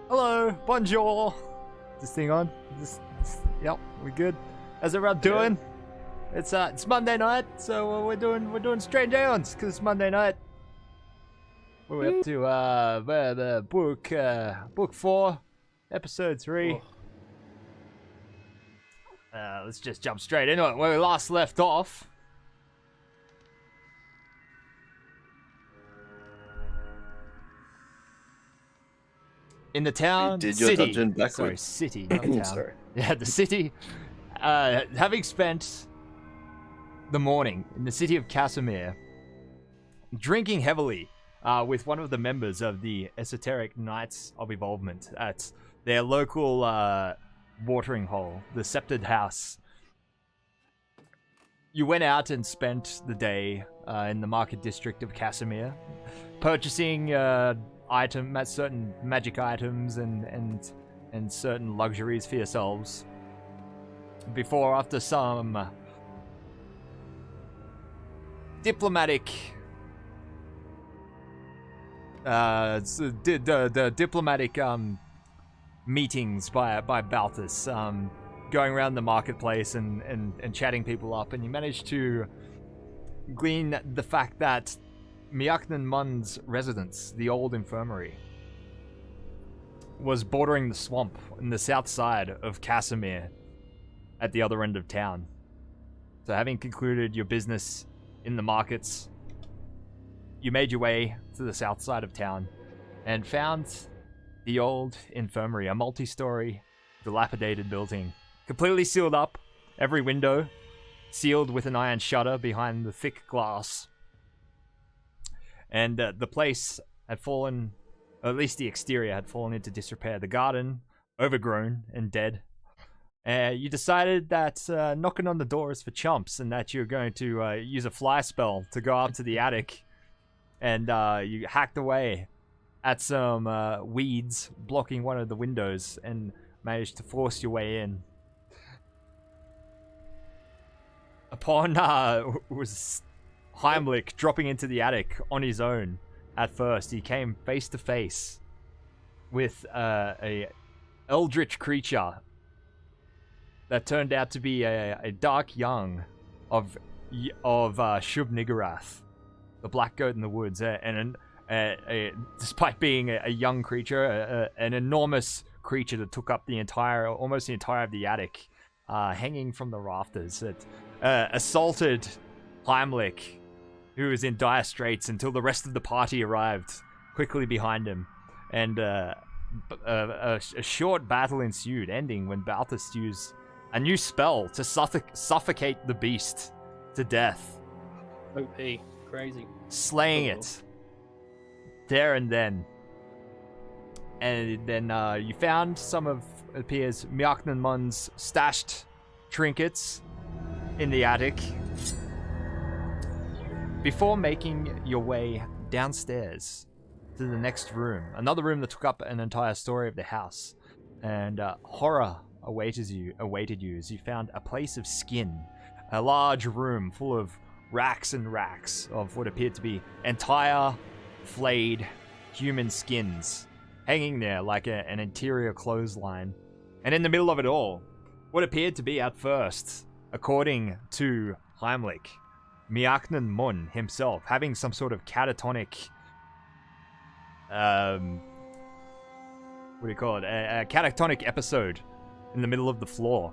Hello, bonjour. Is this thing on? Yep, we good. How's everyone doing? Yeah. It's Monday night, so we're doing Strange Aeons because it's Monday night. We're up to the book 4, episode 3. Let's just jump straight into it. Where we last left off. In the town, did your city. dungeon backwards. Sorry, city, not town. Sorry. Yeah, the city. Having spent the morning in the city of Casimir, drinking heavily with one of the members of the Esoteric Knights of Evolvement at their local watering hole, the Sceptered House. You went out and spent the day in the market district of Casimir, purchasing certain magic items and certain luxuries for yourselves. Before, after some diplomatic diplomatic meetings by Balthus, going around the marketplace and chatting people up, and you managed to glean the fact that Miaknan Mun's residence, the old infirmary, was bordering the swamp in the south side of Casimir at the other end of town. So having concluded your business in the markets, you made your way to the south side of town and found the old infirmary, a multi-story, dilapidated building, completely sealed up, every window sealed with an iron shutter behind the thick glass. And the place had fallen, or at least the exterior had fallen into disrepair. The garden, overgrown and dead. You decided that knocking on the door is for chumps, and that you're going to use a fly spell to go up to the attic. And you hacked away at some weeds blocking one of the windows and managed to force your way in. Upon was Heimlich dropping into the attic on his own at first, he came face to face with a eldritch creature that turned out to be a dark young of Shub-Niggurath, the black goat in the woods, and despite being a young creature, an enormous creature that took up almost the entire of the attic, hanging from the rafters. It assaulted Heimlich, who was in dire straits, until the rest of the party arrived quickly behind him, and a short battle ensued, ending when Balthus used a new spell to suffocate the beast to death. OP, crazy. Slaying it there and then. And then you found some of, it appears, Miaknan Mun's stashed trinkets in the attic before making your way downstairs to the next room, another room that took up an entire story of the house. And horror awaited you as you found a place of skin, a large room full of racks and racks of what appeared to be entire flayed human skins hanging there like an interior clothesline. And in the middle of it all, what appeared to be at first, according to Heimlich, Miaknan Mun himself having some sort of catatonic, what do you call it? A catatonic episode in the middle of the floor.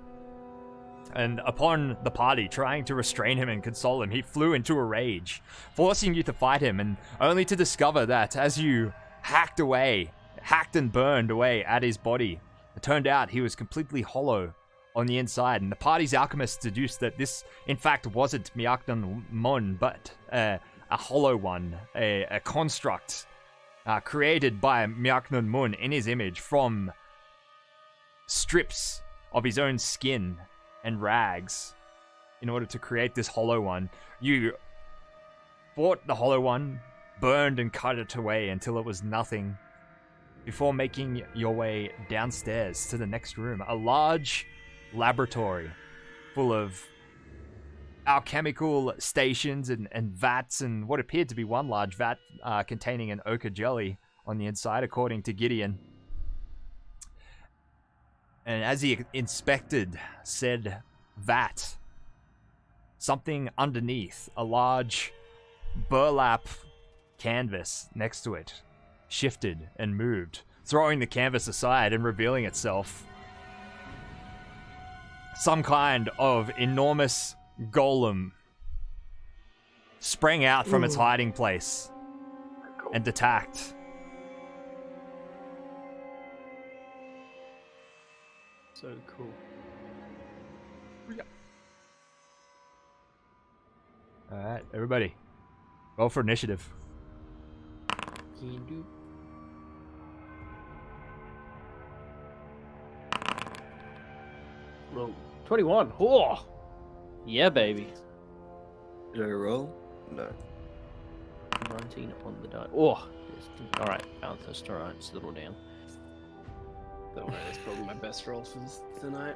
And upon the party trying to restrain him and console him, he flew into a rage, forcing you to fight him, and only to discover that as you hacked and burned away at his body, it turned out he was completely hollow on the inside, and the party's alchemists deduced that this, in fact, wasn't Miaknan Mun, but a hollow one, a construct created by Miaknan Mun in his image from strips of his own skin and rags in order to create this hollow one. You fought the hollow one, burned and cut it away until it was nothing, before making your way downstairs to the next room, a large laboratory full of alchemical stations and vats, and what appeared to be one large vat containing an ochre jelly on the inside, according to Gideon. And as he inspected said vat, something underneath, a large burlap canvas next to it, shifted and moved, throwing the canvas aside and revealing itself some kind of enormous golem sprang out from its hiding place and attacked. So cool. Alright, everybody. Roll for initiative. Can do. Roll 21. Oh! Yeah, baby. Did I roll? No. 19 on the die. Oh! Alright, Bounced. Alright, it's a little down. Don't worry, that's probably my best roll for tonight.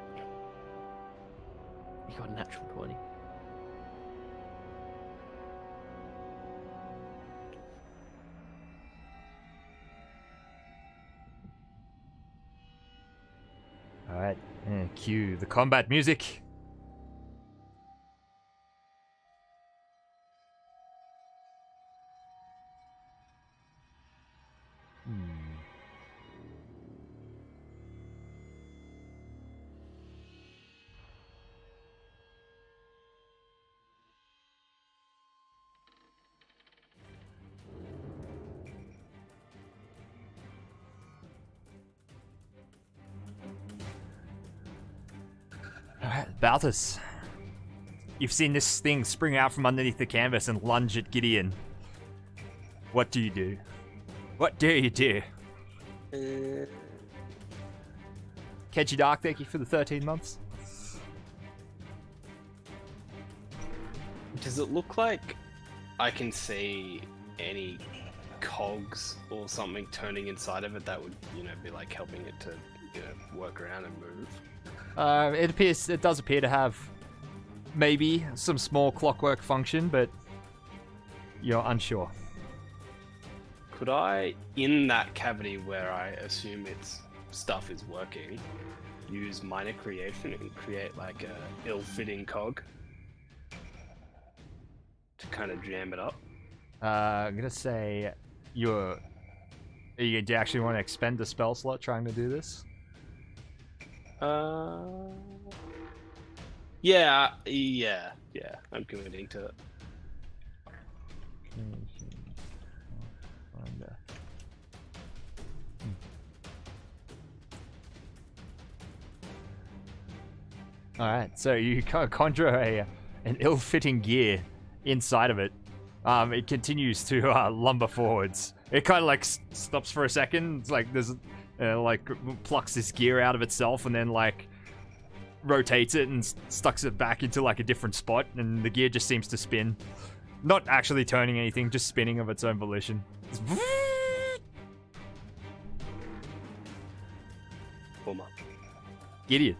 You got a natural 20. Alright, and cue the combat music. Balthus, you've seen this thing spring out from underneath the canvas and lunge at Gideon. What do you do? What do you do? Catchy Dark, thank you for the 13 months. Does it look like I can see any cogs or something turning inside of it that would, be like helping it to, work around and move? It does appear to have maybe some small clockwork function, but you're unsure. Could I, in that cavity where I assume its stuff is working, use minor creation and create like a ill-fitting cog to kind of jam it up? I'm gonna say do you actually want to expend a spell slot trying to do this? Yeah, I'm committing to it. Alright, so you conjure an ill-fitting gear inside of it. It continues to lumber forwards. It kind of like stops for a second. It's like there's plucks this gear out of itself and then like rotates it and stucks it back into like a different spot, and the gear just seems to spin. Not actually turning anything, just spinning of its own volition. Gideon.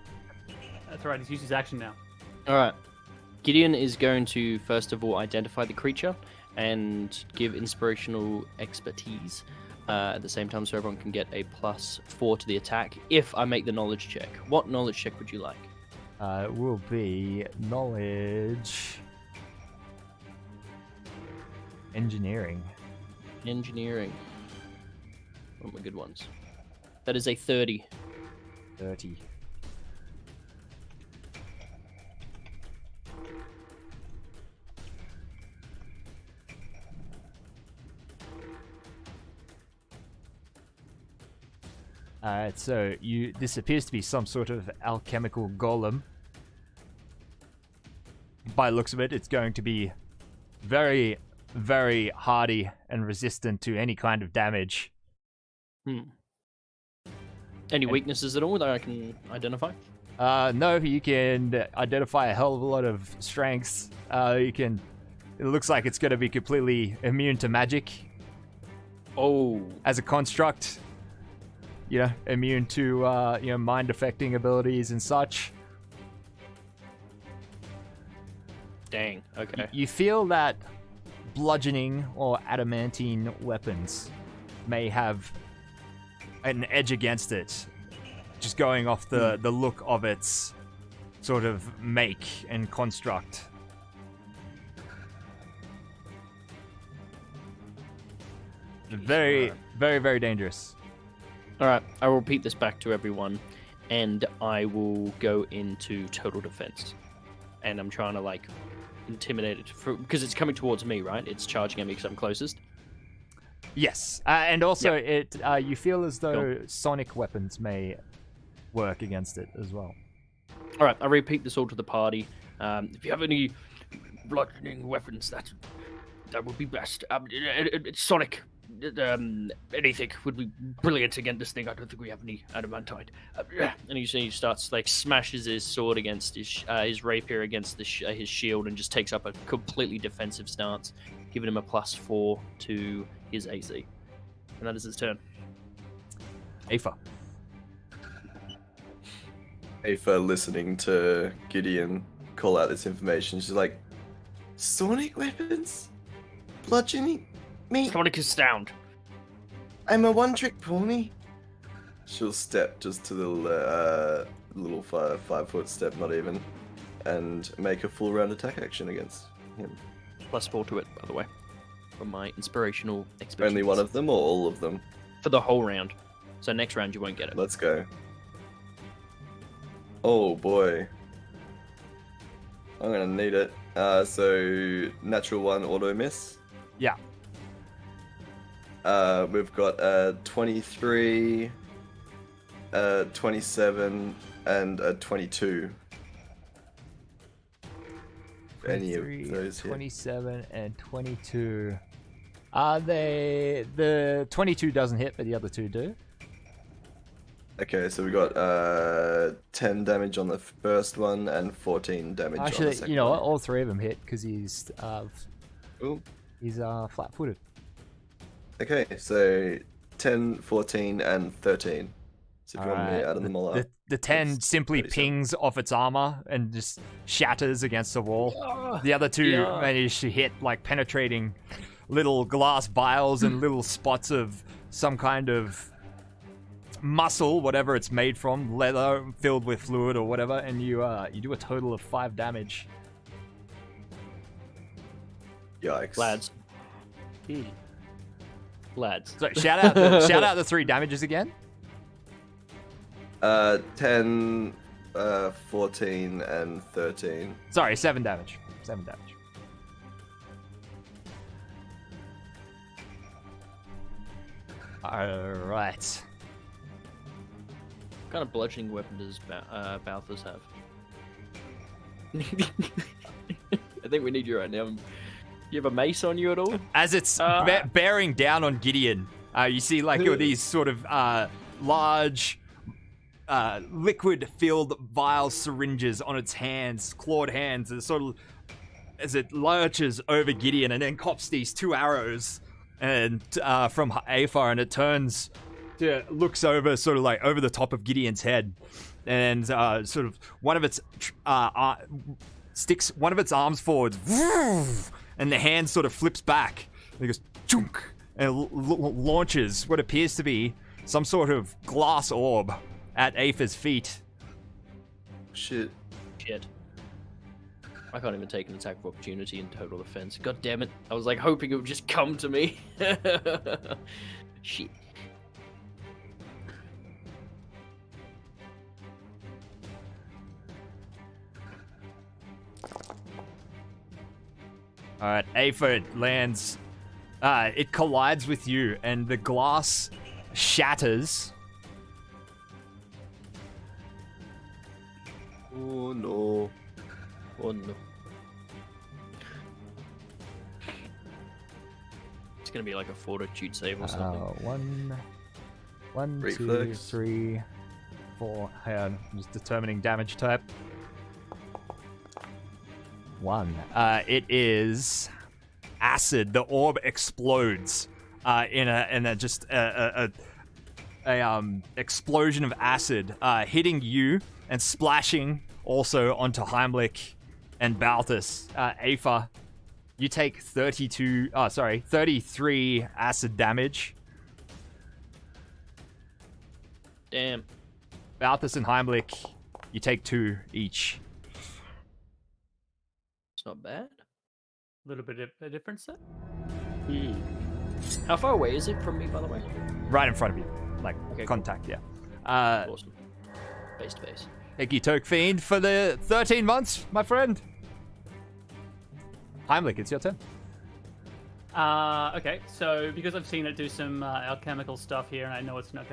That's right, he's used his action now. Alright. Gideon is going to, first of all, identify the creature and give inspirational expertise at the same time, so everyone can get a +4 to the attack if I make the knowledge check. What knowledge check would you like? It will be knowledge. Engineering. Engineering. One of my good ones. That is a 30. 30. Alright, so this appears to be some sort of alchemical golem. By the looks of it, it's going to be very, very hardy and resistant to any kind of damage. Any weaknesses at all that I can identify? No, you can identify a hell of a lot of strengths. It looks like it's going to be completely immune to magic. Oh. As a construct. Immune to, mind-affecting abilities and such. Dang, okay. You feel that bludgeoning or adamantine weapons may have an edge against it, just going off the look of its sort of make and construct. Very, very, very dangerous. Alright, I will repeat this back to everyone, and I will go into total defense. And I'm trying to, intimidate it, because it's coming towards me, right? It's charging at me because I'm closest. Yes, and also you feel as though sonic weapons may work against it as well. Alright, I repeat this all to the party. If you have any bludgeoning weapons, that would be best. It's sonic. Anything would be brilliant against this thing. I don't think we have any adamantine. And he starts smashes his sword against his rapier against his shield and just takes up a completely defensive stance, giving him a +4 to his AC. And that is his turn. Aoife. Aoife, listening to Gideon call out this information, she's like, "Sonic weapons? Bludgeoning? Me? Sonic is sound. I'm a one-trick pony." She'll step just to the little 5-foot step, not even, and make a full round attack action against him. +4 to it, by the way, from my inspirational expertise. Only one of them or all of them? For the whole round. So next round you won't get it. Let's go. Oh boy. I'm gonna need it. So natural 1 auto miss. Yeah. We've got 23, 27, and 22. Any of those here. 27 and 22. The 22 doesn't hit, but the other two do. Okay, so we got 10 damage on the first one and 14 damage on the Actually, second you know one. what? All three of them hit because he's Ooh. flat-footed. Okay, so 10, 14, and 13. So if you want me Alright, to add them all up. The 10 That's simply 37. pings off its armor and just shatters against the wall. The other two manage to hit penetrating little glass vials and little spots of some kind of muscle, whatever it's made from, leather filled with fluid or whatever, and you do a total of 5 damage. Yikes. Lads. Lads. So shout out the 3 damages again. 10, 14, and 13. Sorry, 7 damage. 7 damage. Alright. What kind of bludgeoning weapon does Balthus have? I think we need you right now. You have a mace on you at all? As it's bearing down on Gideon, you see these sort of large liquid-filled vial syringes on its hands, clawed hands, as it lurches over Gideon and then cops these 2 arrows and from Aoife, and it looks over over the top of Gideon's head, and one of its sticks one of its arms forward, and the hand sort of flips back, and it goes chunk, and launches what appears to be some sort of glass orb at Aoife's feet. Shit. Shit. I can't even take an attack of opportunity in total defense. God damn it. I was like hoping it would just come to me. Shit. Alright, Aphid lands. It collides with you, and the glass shatters. Oh no. Oh no. It's gonna be like a fortitude save or something. One, two, Reflex. 3, 4. Hang on, I'm just determining damage type. 1. It is acid. The orb explodes in a explosion of acid, hitting you and splashing also onto Heimlich and Balthus. Aether, you take 33 acid damage. Damn. Balthus and Heimlich, you take 2 each. It's not bad. A little bit of a difference there. How far away is it from me, by the way? Right in front of you. Like, Okay, cool. contact, yeah. Awesome. Face to face. Thank you, Toke Fiend, for the 13 months, my friend. Heimlich, it's your turn. Okay, so because I've seen it do some alchemical stuff here, and I know it's not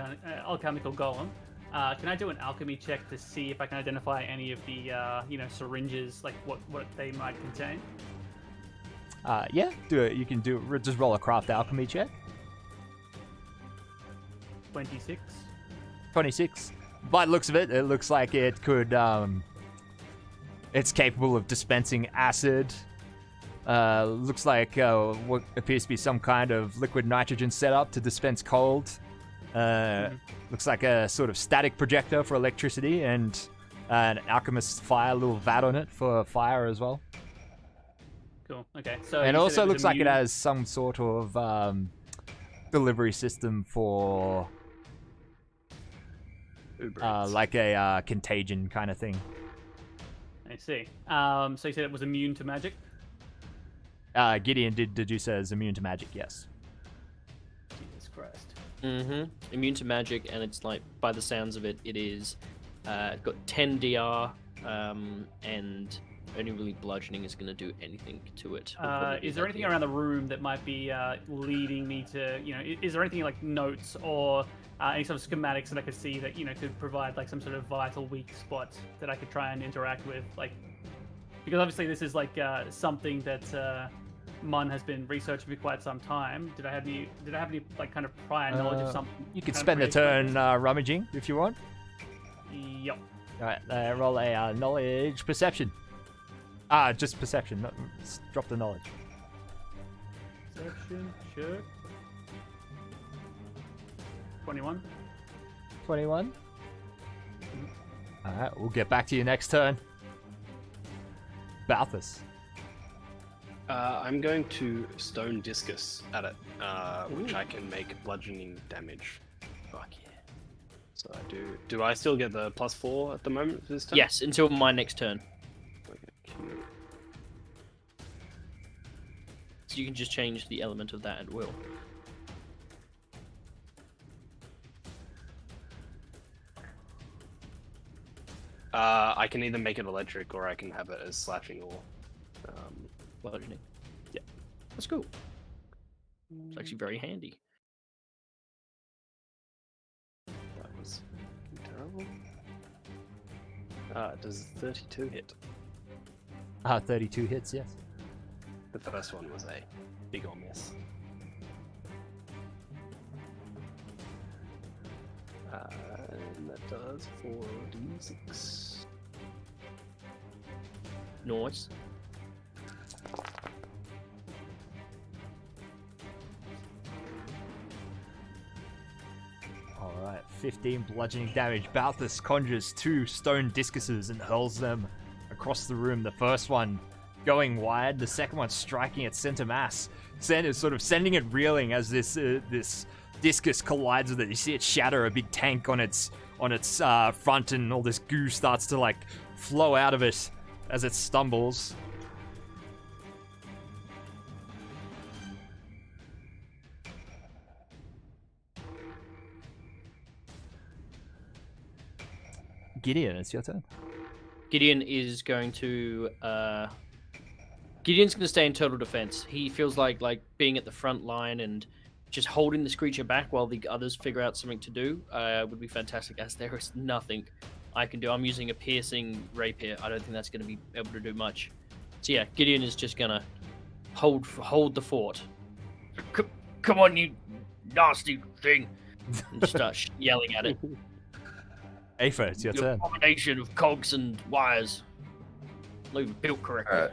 Alchemical Golem, can I do an alchemy check to see if I can identify any of the, syringes, like what they might contain? Yeah, do it. You can do it. Just roll a craft alchemy check. 26. 26. By the looks of it, it looks like it could, it's capable of dispensing acid. Looks like what appears to be some kind of liquid nitrogen setup to dispense cold. Looks like a sort of static projector for electricity, and an alchemist's fire little vat on it for fire as well. Cool. Okay. So And it you said also was looks like it immune- has some sort of delivery system for like a contagion kind of thing. I see. So you said it was immune to magic. Gideon did deduce as immune to magic, yes. Jesus Christ. Immune to magic, and it's like, by the sounds of it, it is got 10 DR, and only really bludgeoning is going to do anything to it. Is there anything around the room that might be leading me to, is there anything like notes or any sort of schematics that I could see that, could provide like some sort of vital weak spot that I could try and interact with? Like, because obviously this is like something that Mun has been researching for quite some time. Did I have any like kind of prior knowledge of something? You could kind of spend the creative? turn rummaging if you want. Yep. Alright, roll a knowledge perception. Just perception, not drop the knowledge. Perception, sure. 21. 21. Alright, we'll get back to you next turn. Balthus. I'm going to stone discus at it, which I can make bludgeoning damage. Fuck yeah. So I do. Do I still get the +4 at the moment for this turn? Yes, until my next turn. Okay, cute. So you can just change the element of that at will. I can either make it electric or I can have it as slashing or Bludgeoning. Yeah. That's cool. It's actually very handy. that was terrible. Does 32 hit? 32 hits, yes. The first one was a big ol' miss. And that does 4d6. Nice. Alright, 15 bludgeoning damage. Balthus conjures 2 stone discuses and hurls them across the room. The first one going wide, the second one striking at center mass. Sort of sending it reeling as this discus collides with it. You see it shatter a big tank on its front, and all this goo starts to like flow out of it as it stumbles. Gideon, it's your turn. Gideon is going to. Gideon's going to stay in total defense. He feels like being at the front line and just holding this creature back while the others figure out something to do would be fantastic. As there is nothing I can do. I'm using a piercing rapier. I don't think that's going to be able to do much. So yeah, Gideon is just going to hold the fort. Come on, you nasty thing! And just start yelling at it. Aether, it's your turn. Combination of cogs and wires. Not even built correctly.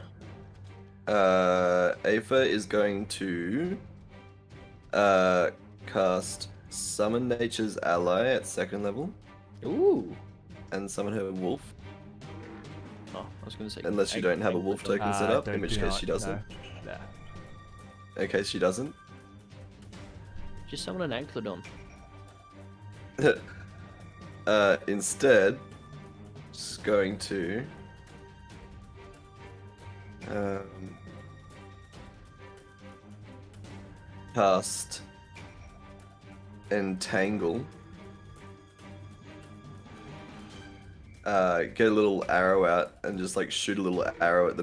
Alright. Aether is going to cast Summon Nature's Ally at 2nd level. Ooh. And summon her wolf. Oh, I was going to say. Unless you don't have a wolf token set up, in which case she doesn't. No. In case she doesn't. Just summon an Anclodon. Instead, just going to cast Entangle. Get a little arrow out and just like shoot a little arrow at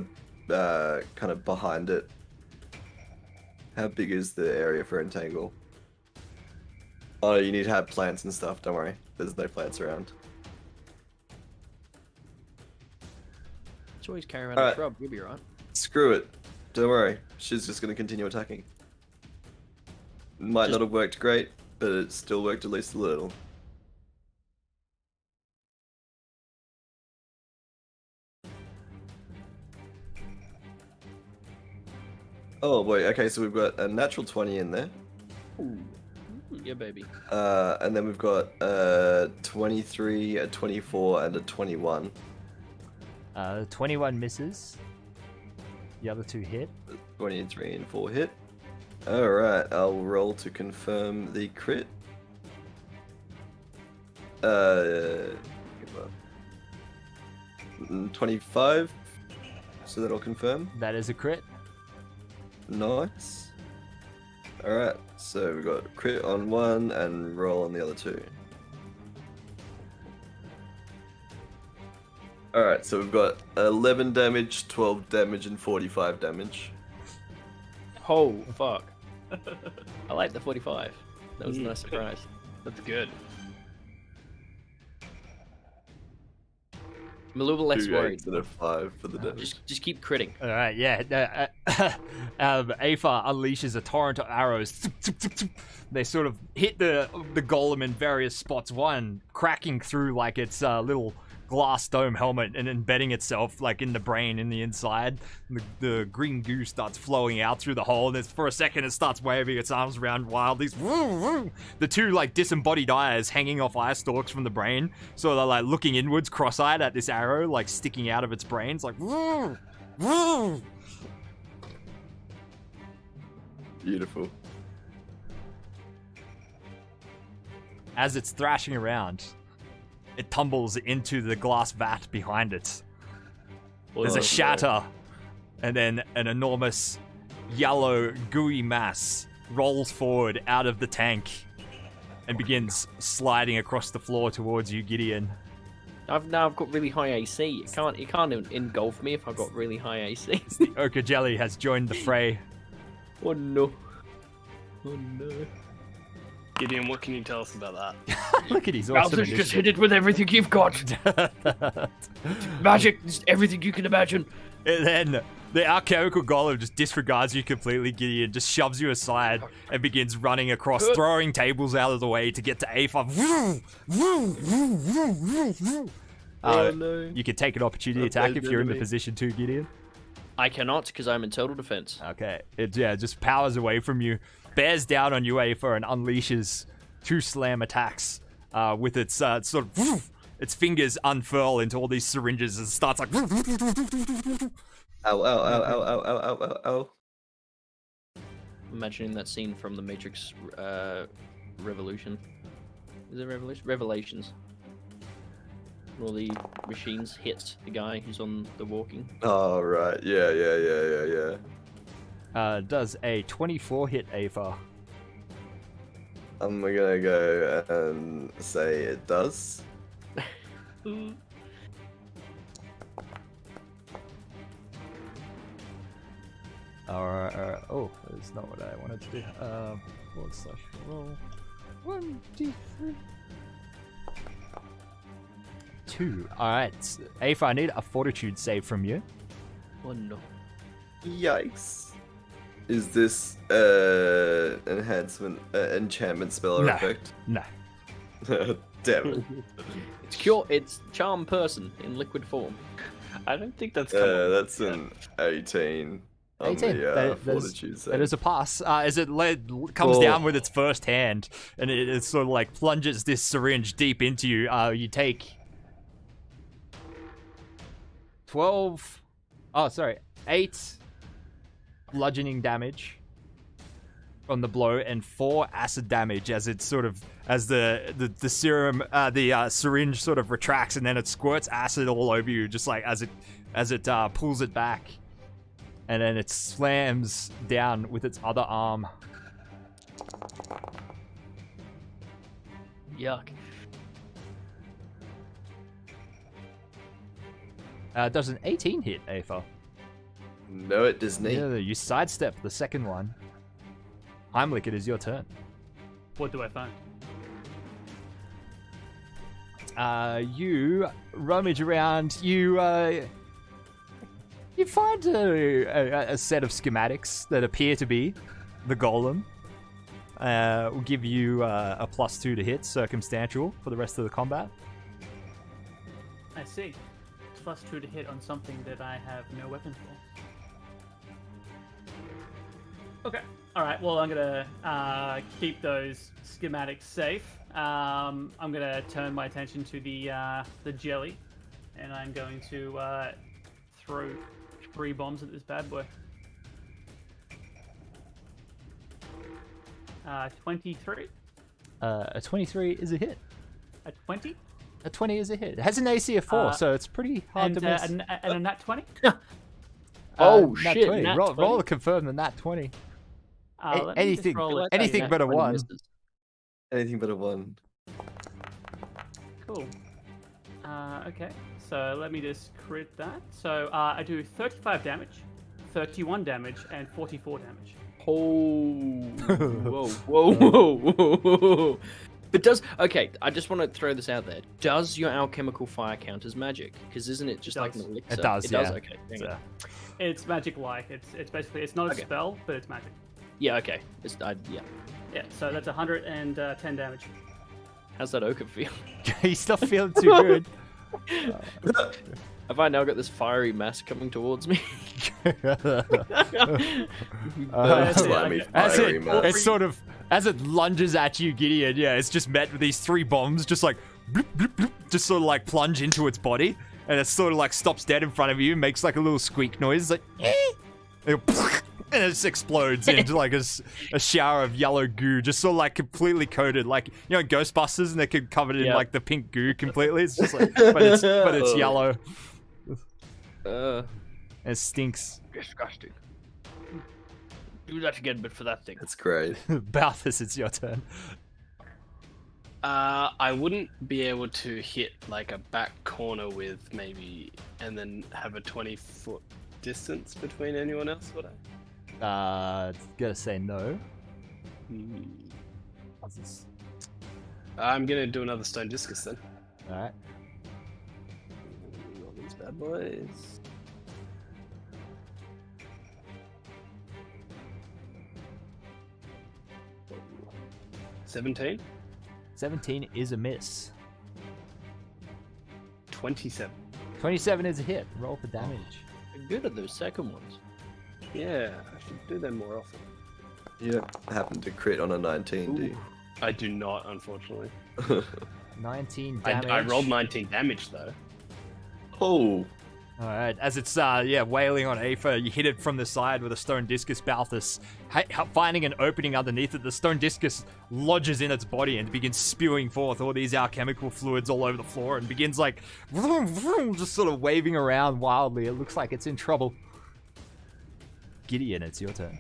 the kind of behind it. How big is the area for Entangle? Oh, you need to have plants and stuff, don't worry. There's no plants around. Just always carry around a shrub, you'll be right. Screw it. Don't worry. She's just going to continue attacking. Might not have worked great, but it still worked at least a little. Oh boy, okay, so we've got a natural 20 in there. Ooh. Yeah, baby. And then we've got a 23, a 24, and a 21. 21 misses. The other 2 hit. 23 and 4 hit. Alright, I'll roll to confirm the crit. 25. So that'll confirm. That is a crit. Nice. Alright, so we've got crit on 1 and roll on the other 2. Alright, so we've got 11 damage, 12 damage, and 45 damage. Oh, fuck. I like the 45. That was a nice surprise. That's good. I'm a little less 2 worried. 8 and a 5 for the damage. Just keep critting. All right, yeah. Aether unleashes a torrent of arrows. They sort of hit the golem in various spots. One cracking through like its little glass dome helmet and embedding itself like in the brain in the inside. The green goo starts flowing out through the hole, and for a second it starts waving its arms around wildly. The 2 like disembodied eyes hanging off eye stalks from the brain, so they're like looking inwards, cross-eyed at this arrow like sticking out of its brain. It's like Beautiful. as it's thrashing around, it tumbles into the glass vat behind it. There's a shatter, and then an enormous yellow gooey mass rolls forward out of the tank and begins sliding across the floor towards you, Gideon. I've got really high AC. It can't engulf me if I've got really high AC. The Ochre Jelly has joined the fray. Oh no. Oh no. Gideon, what can you tell us about that? Look at his awesome Malthus, just hit it with everything you've got. Magic, just everything you can imagine. And then the Alchemical Golem just disregards you completely, Gideon, just shoves you aside and begins running across, throwing tables out of the way to get to Aether. Oh no. You can take an opportunity attack if you're in the position to, Gideon. I cannot because I'm in total defense. Okay. It just powers away from you, bears down on you, Aether, and unleashes 2 slam attacks with its sort of... Its fingers unfurl into all these syringes and starts like... Ow, ow, ow, ow, ow, ow, ow, ow. Imagining that scene from the Matrix Revolution. Is it Revolution? Revelations. All the machines hit the guy who's on the walking. Oh, right. Yeah. Does a 24 hit Aether? I'm gonna go and say it does. Alright. Oh, that's not what I wanted to do. /roll. 1d3. 2. Alright. Aether, I need a fortitude save from you. Oh no. Yikes. Is this enchantment spell or No. effect? No. Damn it. It's charm person in liquid form. I don't think that's come up That's yet. an 18 on 18. the fortitude save. That is a pass. As it comes down with its first hand, and it sort of like plunges this syringe deep into you. You take 12. Oh, sorry, 8 bludgeoning damage from the blow, and 4 acid damage as it sort of the serum syringe sort of retracts, and then it squirts acid all over you, just like as it pulls it back. And then it slams down with its other arm. Yuck. Does an 18 hit, Aether? No, it does not. Yeah, you sidestep the second one. Heimlich, it is your turn. What do I find? You rummage around. You find a set of schematics that appear to be the golem. Will give you a +2 to hit, circumstantial, for the rest of the combat. I see. +2 to hit on something that I have no weapon for. Okay. All right. Well, I'm gonna keep those schematics safe. I'm gonna turn my attention to the jelly, and I'm going to throw 3 bombs at this bad boy. 23. A 23 is a hit. A 20. A 20 is a hit. It has an AC of 4, so it's pretty hard to miss. And a nat 20. Oh, nat shit, 20. nat Roll 20? to confirm the nat 20. Let me just anything, roll it. anything Nat but a 20 1. misses. Anything but a 1. Cool. Okay, so let me just crit that. So I do 35 damage, 31 damage, and 44 damage. Oh, whoa. But I just want to throw this out there. Does your alchemical fire count as magic? Because isn't it just It like does. an elixir? It does, It yeah. does, okay. Dang it. It's magic-like. It's basically not a Okay. spell, but it's magic. Yeah, okay. Yeah. Yeah, so that's 110 damage. How's that ochre feel? He's not feeling too good. Have I now got this fiery mass coming towards me? Slimy as fiery it, mass. it's sort of as it lunges at you, Gideon. Yeah, it's just met with these 3 bombs, just like bloop, bloop, bloop, just sort of like plunge into its body, and it sort of like stops dead in front of you, makes like a little squeak noise, like and it just explodes into like a shower of yellow goo, just sort of like completely coated, like Ghostbusters, and they're covered in like the pink goo completely. It's just like, but it's yellow. And it stinks. Disgusting. Do that again, but for that thing. That's great. Balthus, it's your turn. I wouldn't be able to hit like a back corner with maybe, and then have a 20-foot distance between anyone else, would I? Gotta say no. I'm gonna do another stone discus then. Alright. All these bad boys. $17? 17 is a miss. 27. 27 is a hit. Roll for damage. Good at those second ones. Yeah, I should do them more often. You don't happen to crit on a 19, do you? I do not, unfortunately. 19 damage. I rolled 19 damage though. Oh, All right, as it's wailing on Aether, you hit it from the side with a stone discus. Balthus, finding an opening underneath it, the stone discus lodges in its body and begins spewing forth all these alchemical fluids all over the floor and begins like vroom, vroom, just sort of waving around wildly. It looks like it's in trouble. Gideon, it's your turn.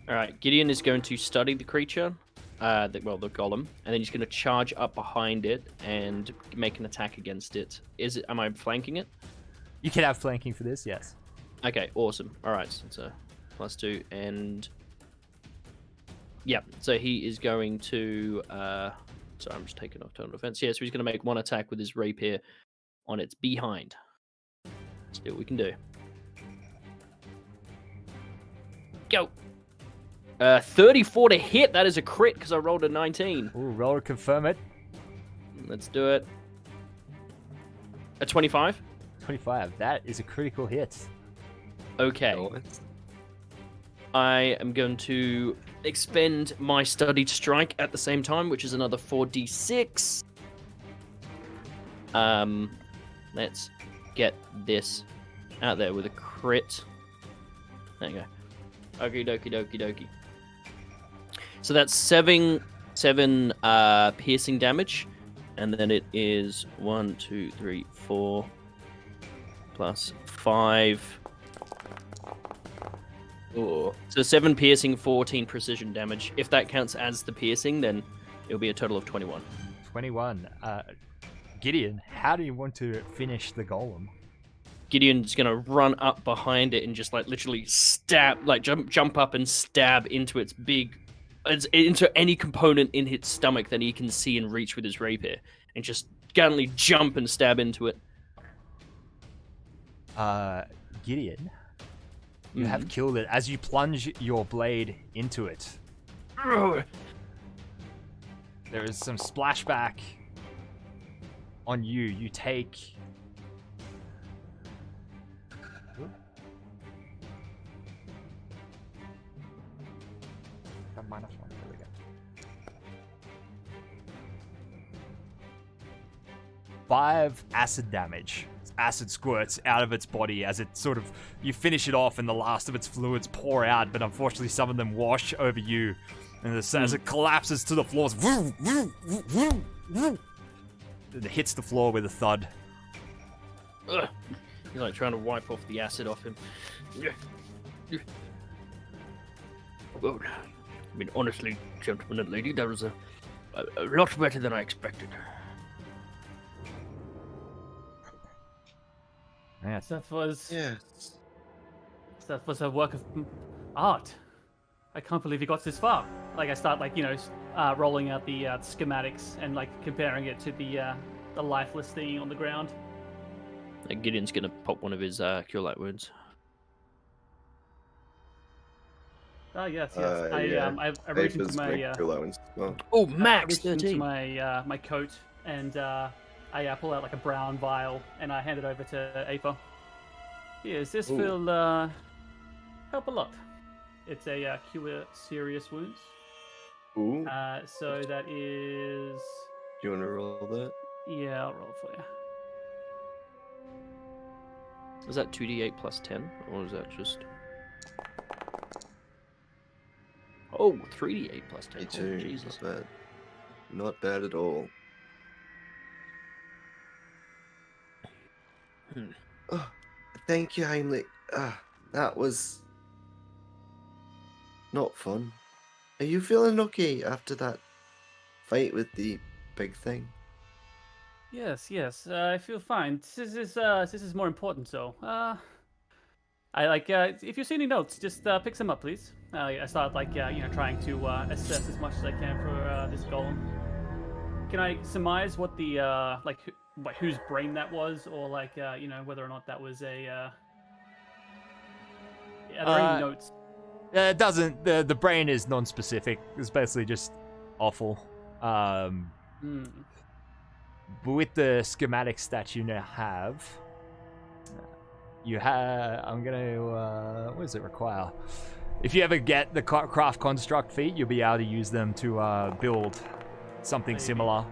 All right, Gideon is going to study the creature, the golem, and then he's going to charge up behind it and make an attack against it. Am I flanking it? You can have flanking for this, yes. Okay, awesome. All right, so it's a +2, and yeah, so he is going to. Sorry, I'm just taking off total defense. Yeah, so he's going to make one attack with his rapier on its behind. See what we can do. Go. 34 to hit. That is a crit because I rolled a 19. Ooh, roll to confirm it. Let's do it. A 25. 25. That is a critical hit. Okay. I am going to expend my studied strike at the same time, which is another 4d6. Let's get this out there with a crit. There you go. Okie dokie dokie dokie. So that's seven piercing damage, and then it is 1, 2, 3, 4 plus 5. Ooh. So 7 piercing, 14 precision damage. If that counts as the piercing, then it'll be a total of 21. 21. Gideon, how do you want to finish the golem? Gideon's gonna run up behind it and just like literally stab, like jump up and stab into its into any component in its stomach that he can see and reach with his rapier, and just gallantly jump and stab into it. Gideon, you have killed it as you plunge your blade into it. There is some splashback on you. You take... -1. There we go. 5 acid damage. Acid squirts out of its body as it sort of... You finish it off and the last of its fluids pour out, but unfortunately some of them wash over you. And as it collapses to the floor, it hits the floor with a thud. Ugh. He's like trying to wipe off the acid off him. Well, I mean, honestly, gentlemen and lady, that was a lot better than I expected. Yes. That was Yes. that was a work of art. I can't believe he got this far. Like I start rolling out the schematics and like comparing it to the lifeless thing on the ground. Gideon's gonna pop one of his cure light wounds. Oh yes. Yeah. I reached into Aether's my gonna kill Owens as well. Oh, I max reached into 13. my coat and I pull out like a brown vial and I hand it over to Aether. Yes, this Ooh. will help a lot. It's a cure serious wounds. Ooh. So that is... Do you want to roll that? Yeah, I'll roll it for you. Is that 2d8 plus 10, or is that just... Oh, 3d8 plus 10. Me Oh, too. Jesus. Not bad. Not bad at all. Oh, thank you, Heimlich. That was not fun. Are you feeling okay after that fight with the big thing? Yes, I feel fine. This is more important, so I like if you see any notes, just pick some up, please. I start trying to assess as much as I can for this golem. Can I surmise what the whose brain that was, or whether or not that was a are there any notes? It doesn't. The brain is non-specific. It's basically just awful. But with the schematics that you now have, you have. I'm gonna. What does it require? If you ever get the craft construct feat, you'll be able to use them to build something similar.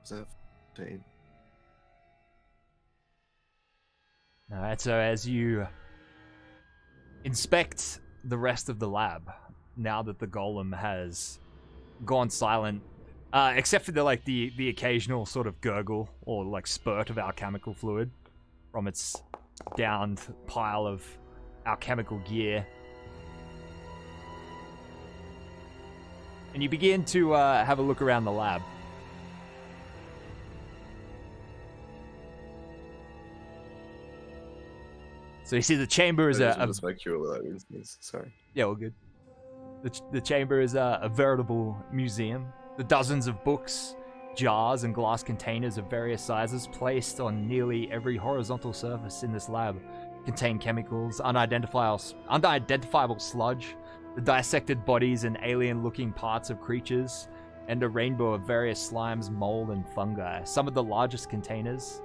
15. Alright, so as you inspect the rest of the lab, now that the golem has gone silent, except for the occasional sort of gurgle or like spurt of alchemical fluid from its downed pile of alchemical gear. And you begin to have a look around the lab. So you see the chamber is Just make sure that means. Sorry. yeah, all good. The chamber is a veritable museum. The dozens of books, jars, and glass containers of various sizes placed on nearly every horizontal surface in this lab contain chemicals, unidentifiable sludge, the dissected bodies and alien-looking parts of creatures, and a rainbow of various slimes, mold, and fungi. Some of the largest containers,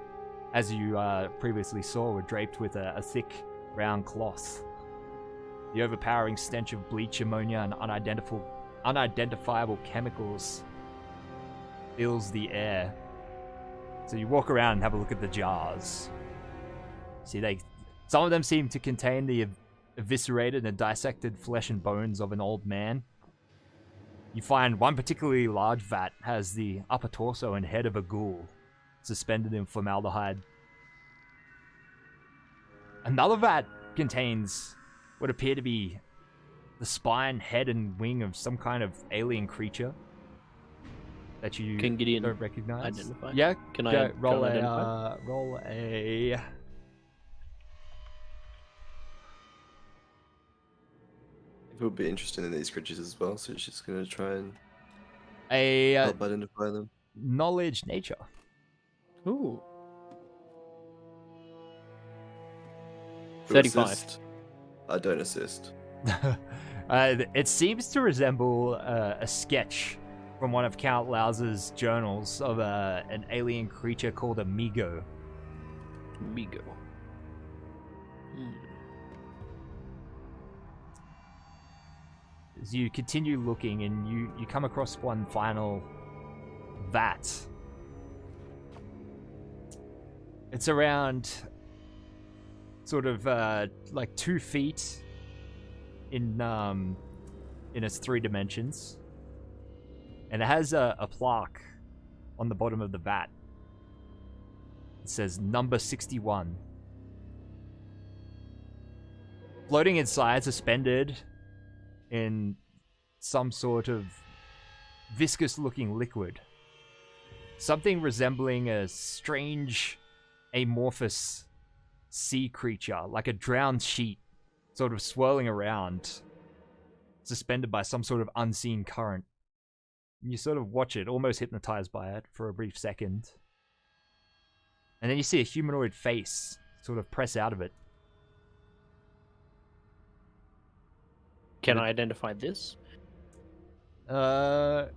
as you previously saw, were draped with a thick brown cloth. The overpowering stench of bleach, ammonia, and unidentifiable chemicals fills the air. So you walk around and have a look at the jars. See, some of them seem to contain the eviscerated and dissected flesh and bones of an old man. You find one particularly large vat has the upper torso and head of a ghoul suspended in formaldehyde. Another vat contains what appear to be the spine, head, and wing of some kind of alien creature that you Can Gideon don't recognize. identify? Yeah, Can go, I roll identify? roll a. It would be interested in these creatures as well, so she's gonna try and A help identify them. knowledge nature. Ooh. To 35. assist, I don't assist. It seems to resemble a sketch from one of Count Laus's journals of an alien creature called a Migo. Migo. As you continue looking and you come across one final vat. It's around sort of like 2 feet in its 3 dimensions. And it has a plaque on the bottom of the vat. It says number 61. Floating inside, suspended in some sort of viscous looking liquid. Something resembling a strange amorphous sea creature, like a drowned sheet, sort of swirling around, suspended by some sort of unseen current. And you sort of watch it, almost hypnotized by it for a brief second. And then you see a humanoid face sort of press out of it. Can I identify this? Uh,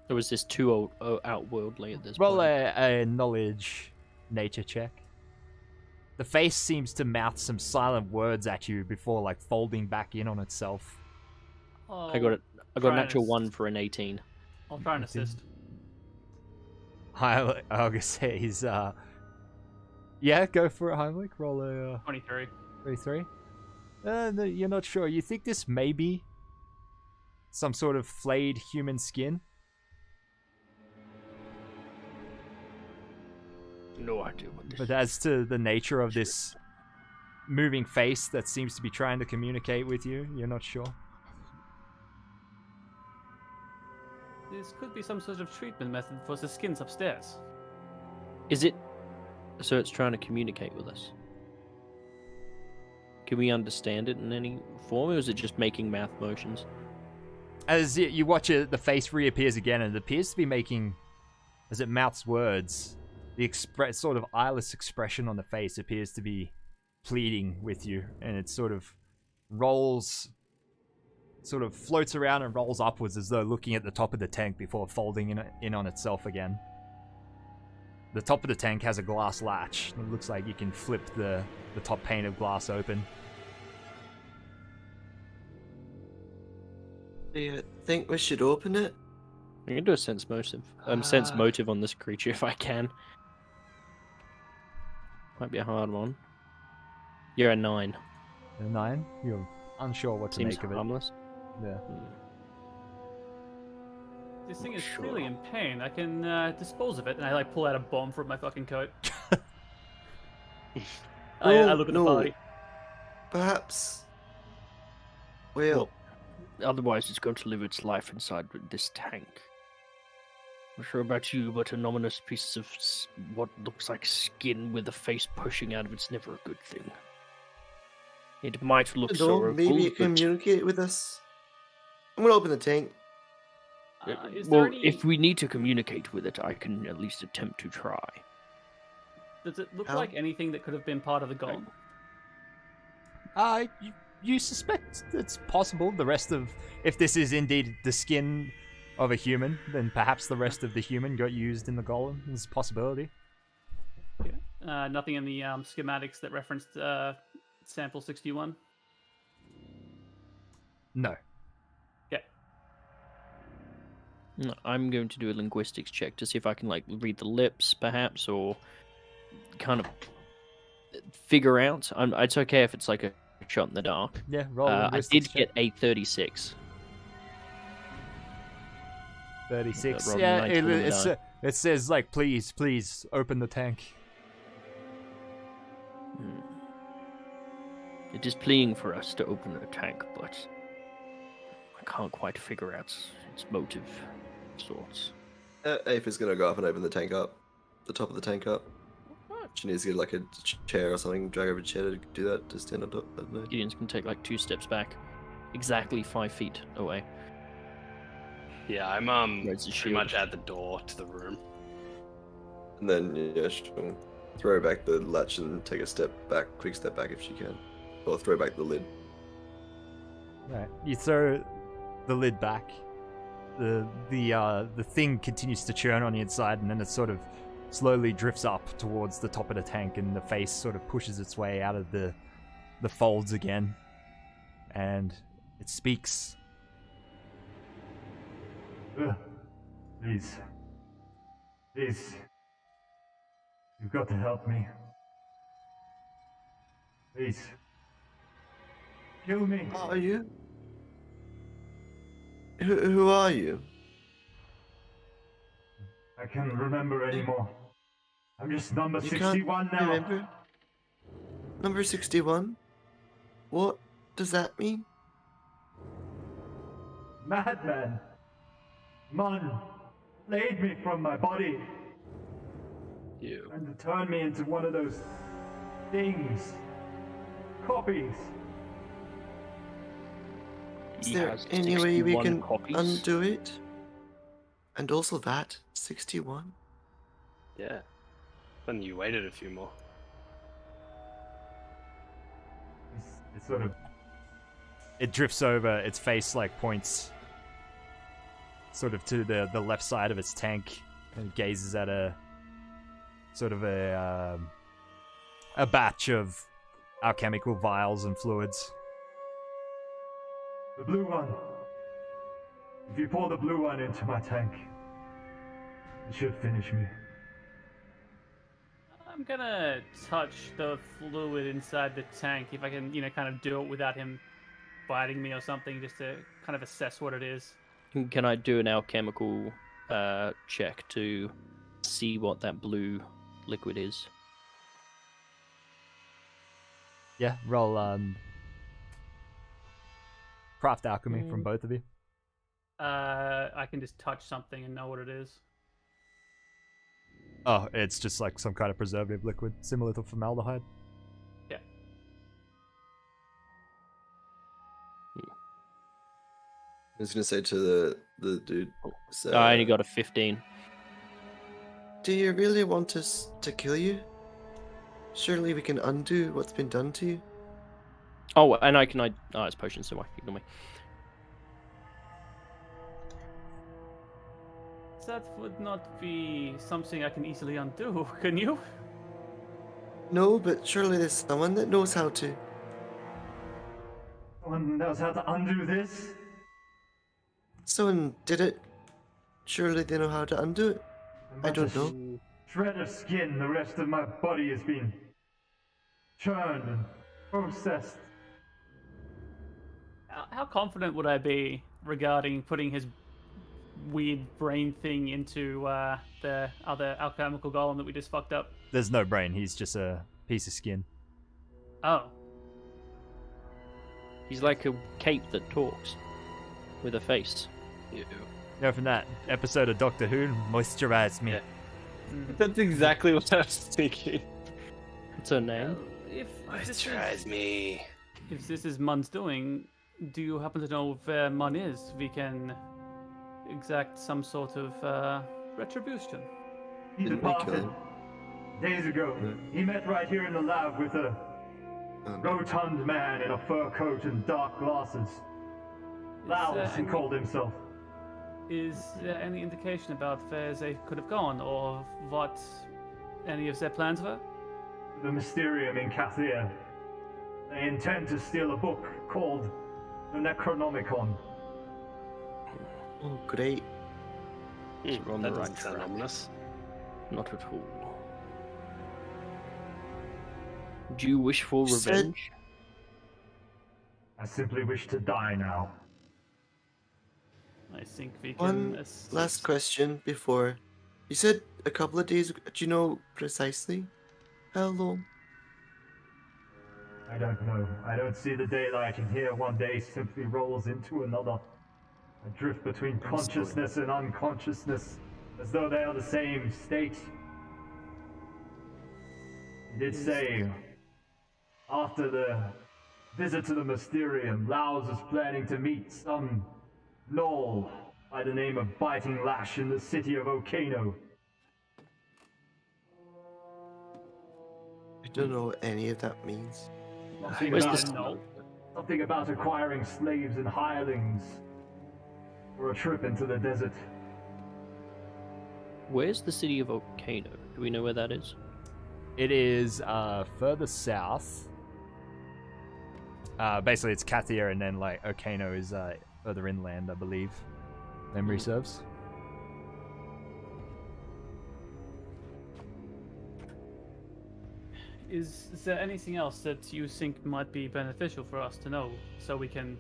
Or is this too outworldly at this roll point? a knowledge nature check. The face seems to mouth some silent words at you before like folding back in on itself. I got it. I got a natural 1 for an 18. I'll try and assist. I was gonna say he's yeah, go for it, Heimlich. Roll a 23. 33. No, you're not sure. You think this may be some sort of flayed human skin? No idea what this But as to the nature of this moving face that seems to be trying to communicate with you, you're not sure. This could be some sort of treatment method for the skins upstairs. is. It so it's trying to communicate with us? Can we understand it in any form, or is it just making mouth motions? As you watch it, the face reappears again, and it appears to be making, as it mouths words, the sort of eyeless expression on the face appears to be pleading with you, and it sort of floats around and rolls upwards as though looking at the top of the tank before folding in on itself again. The top of the tank has a glass latch. It looks like you can flip the top pane of glass open. Do you think we should open it? I'm gonna do a sense motive on this creature if I can. Might be a hard one. You're a 9. A 9? You're unsure what to Seems make of it. harmless. Yeah. This thing is Sure. clearly in pain. I can dispose of it, and I like pull out a bomb from my fucking coat. I look at the party. Perhaps. Well, Otherwise, it's going to live its life inside this tank. I'm sure about you, but an ominous piece of what looks like skin with a face pushing out of it's never a good thing. It might look sorrowful, maybe it but... communicate with us. I'm gonna open the tank. Is there well, any... if we need to communicate with it, I can at least attempt to try. Does it look How? like anything that could have been part of the golem? You suspect it's possible the rest of... If this is indeed the skin of a human, then perhaps the rest of the human got used in the golem. There's a possibility. Nothing in the schematics that referenced sample 61? No. Okay. No, I'm going to do a linguistics check to see if I can like read the lips, perhaps, or kind of figure out. It's okay if it's like a shot in the dark. Yeah, roll I linguistics did get a 36. 36. rolled a Yeah, 19 on the die. it says, like, please, open the tank. It is pleading for us to open the tank, but I can't quite figure out its motive of sorts. Ape is gonna go up and open the tank up. The top of the tank up. She needs to get like a chair or something, drag over a chair to do that, to stand on top. I don't know. Gideon's can take like 2 steps back, exactly 5 feet away. Yeah, I'm Raise the pretty shield. much at the door to the room. And then, yeah, she'll throw back the latch and take a quick step back if she can. Or throw back the lid. Right. You throw the lid back. The thing continues to churn on the inside, and then it sort of slowly drifts up towards the top of the tank, and the face sort of pushes its way out of the folds again, and it speaks. Please. You've got to help me. Please. Kill me. Are you? Who are you? I can't remember anymore. I'm just number You 61 can't now. remember? Number 61? What does that mean? Madman. Mun laid me from my body You. and turned me into one of those things. Copies. Is He there has any way we 61 can copies. undo it? And also that 61? Yeah. Then you waited a few more. It's sort of It drifts over. Its face like points sort of to the left side of its tank, and gazes at a sort of a batch of alchemical vials and fluids. the blue one. If you pour the blue one into my tank, it should finish me. I'm gonna touch the fluid inside the tank if I can, kind of do it without him biting me or something, just to kind of assess what it is. Can I do an alchemical check to see what that blue liquid is? Yeah, roll craft alchemy from both of you. I can just touch something and know what it is. Oh, it's just like some kind of preservative liquid, similar to formaldehyde. Yeah. I was gonna say to the dude. So, I only got a 15. do you really want us to kill you? Surely we can undo what's been done to you. Oh, and oh, it's potion, so I can ignore me. That would not be something I can easily undo, can you? No, but surely there's someone that knows how to. Someone knows how to undo this? Someone did it Surely they know how to undo it. I But don't a know. Shred of skin, the rest of my body has been churned and processed. How confident would I be regarding putting his weird brain thing into the other alchemical golem that we just fucked up? There's no brain. He's just a piece of skin. Oh, He's like a cape that talks with a face. Ew. You know, from that episode of Doctor Who, moisturize me. Yeah. That's exactly what I was thinking. What's her name? if Moisturize me. if this is Mun's doing, do you happen to know where Mun is? We can exact some sort of retribution. He Didn't we kill departed him? days ago. Yeah. He met right here in the lab with a Oh, no. rotund man in a fur coat and dark glasses. Loud, he called himself. Is there any indication about where they could have gone, or what any of their plans were? The Mysterium in Cathia. They intend to steal a book called the Necronomicon. Oh, great. We're on That the doesn't right sound track. ominous. Not at all. Do you wish for You said- revenge? I simply wish to die now. I think we can. One assist. last question before. You said a couple of days ago. Do you know precisely how long? I don't know. I don't see the daylight, and here one day simply rolls into another. I drift between consciousness and unconsciousness, as though they are the same state. He did say, after the visit to the Mysterium, Laos is planning to meet some gnoll by the name of Biting Lash in the city of Okano. I don't know what any of that means. Something Where's about, this- something about acquiring slaves and hirelings for a trip into the desert. Where's the city of Okano? Do we know where that is? It is further south. Basically, it's Cathia, and then like Okano is further inland, I believe. Memory serves. Is there anything else that you think might be beneficial for us to know, so we can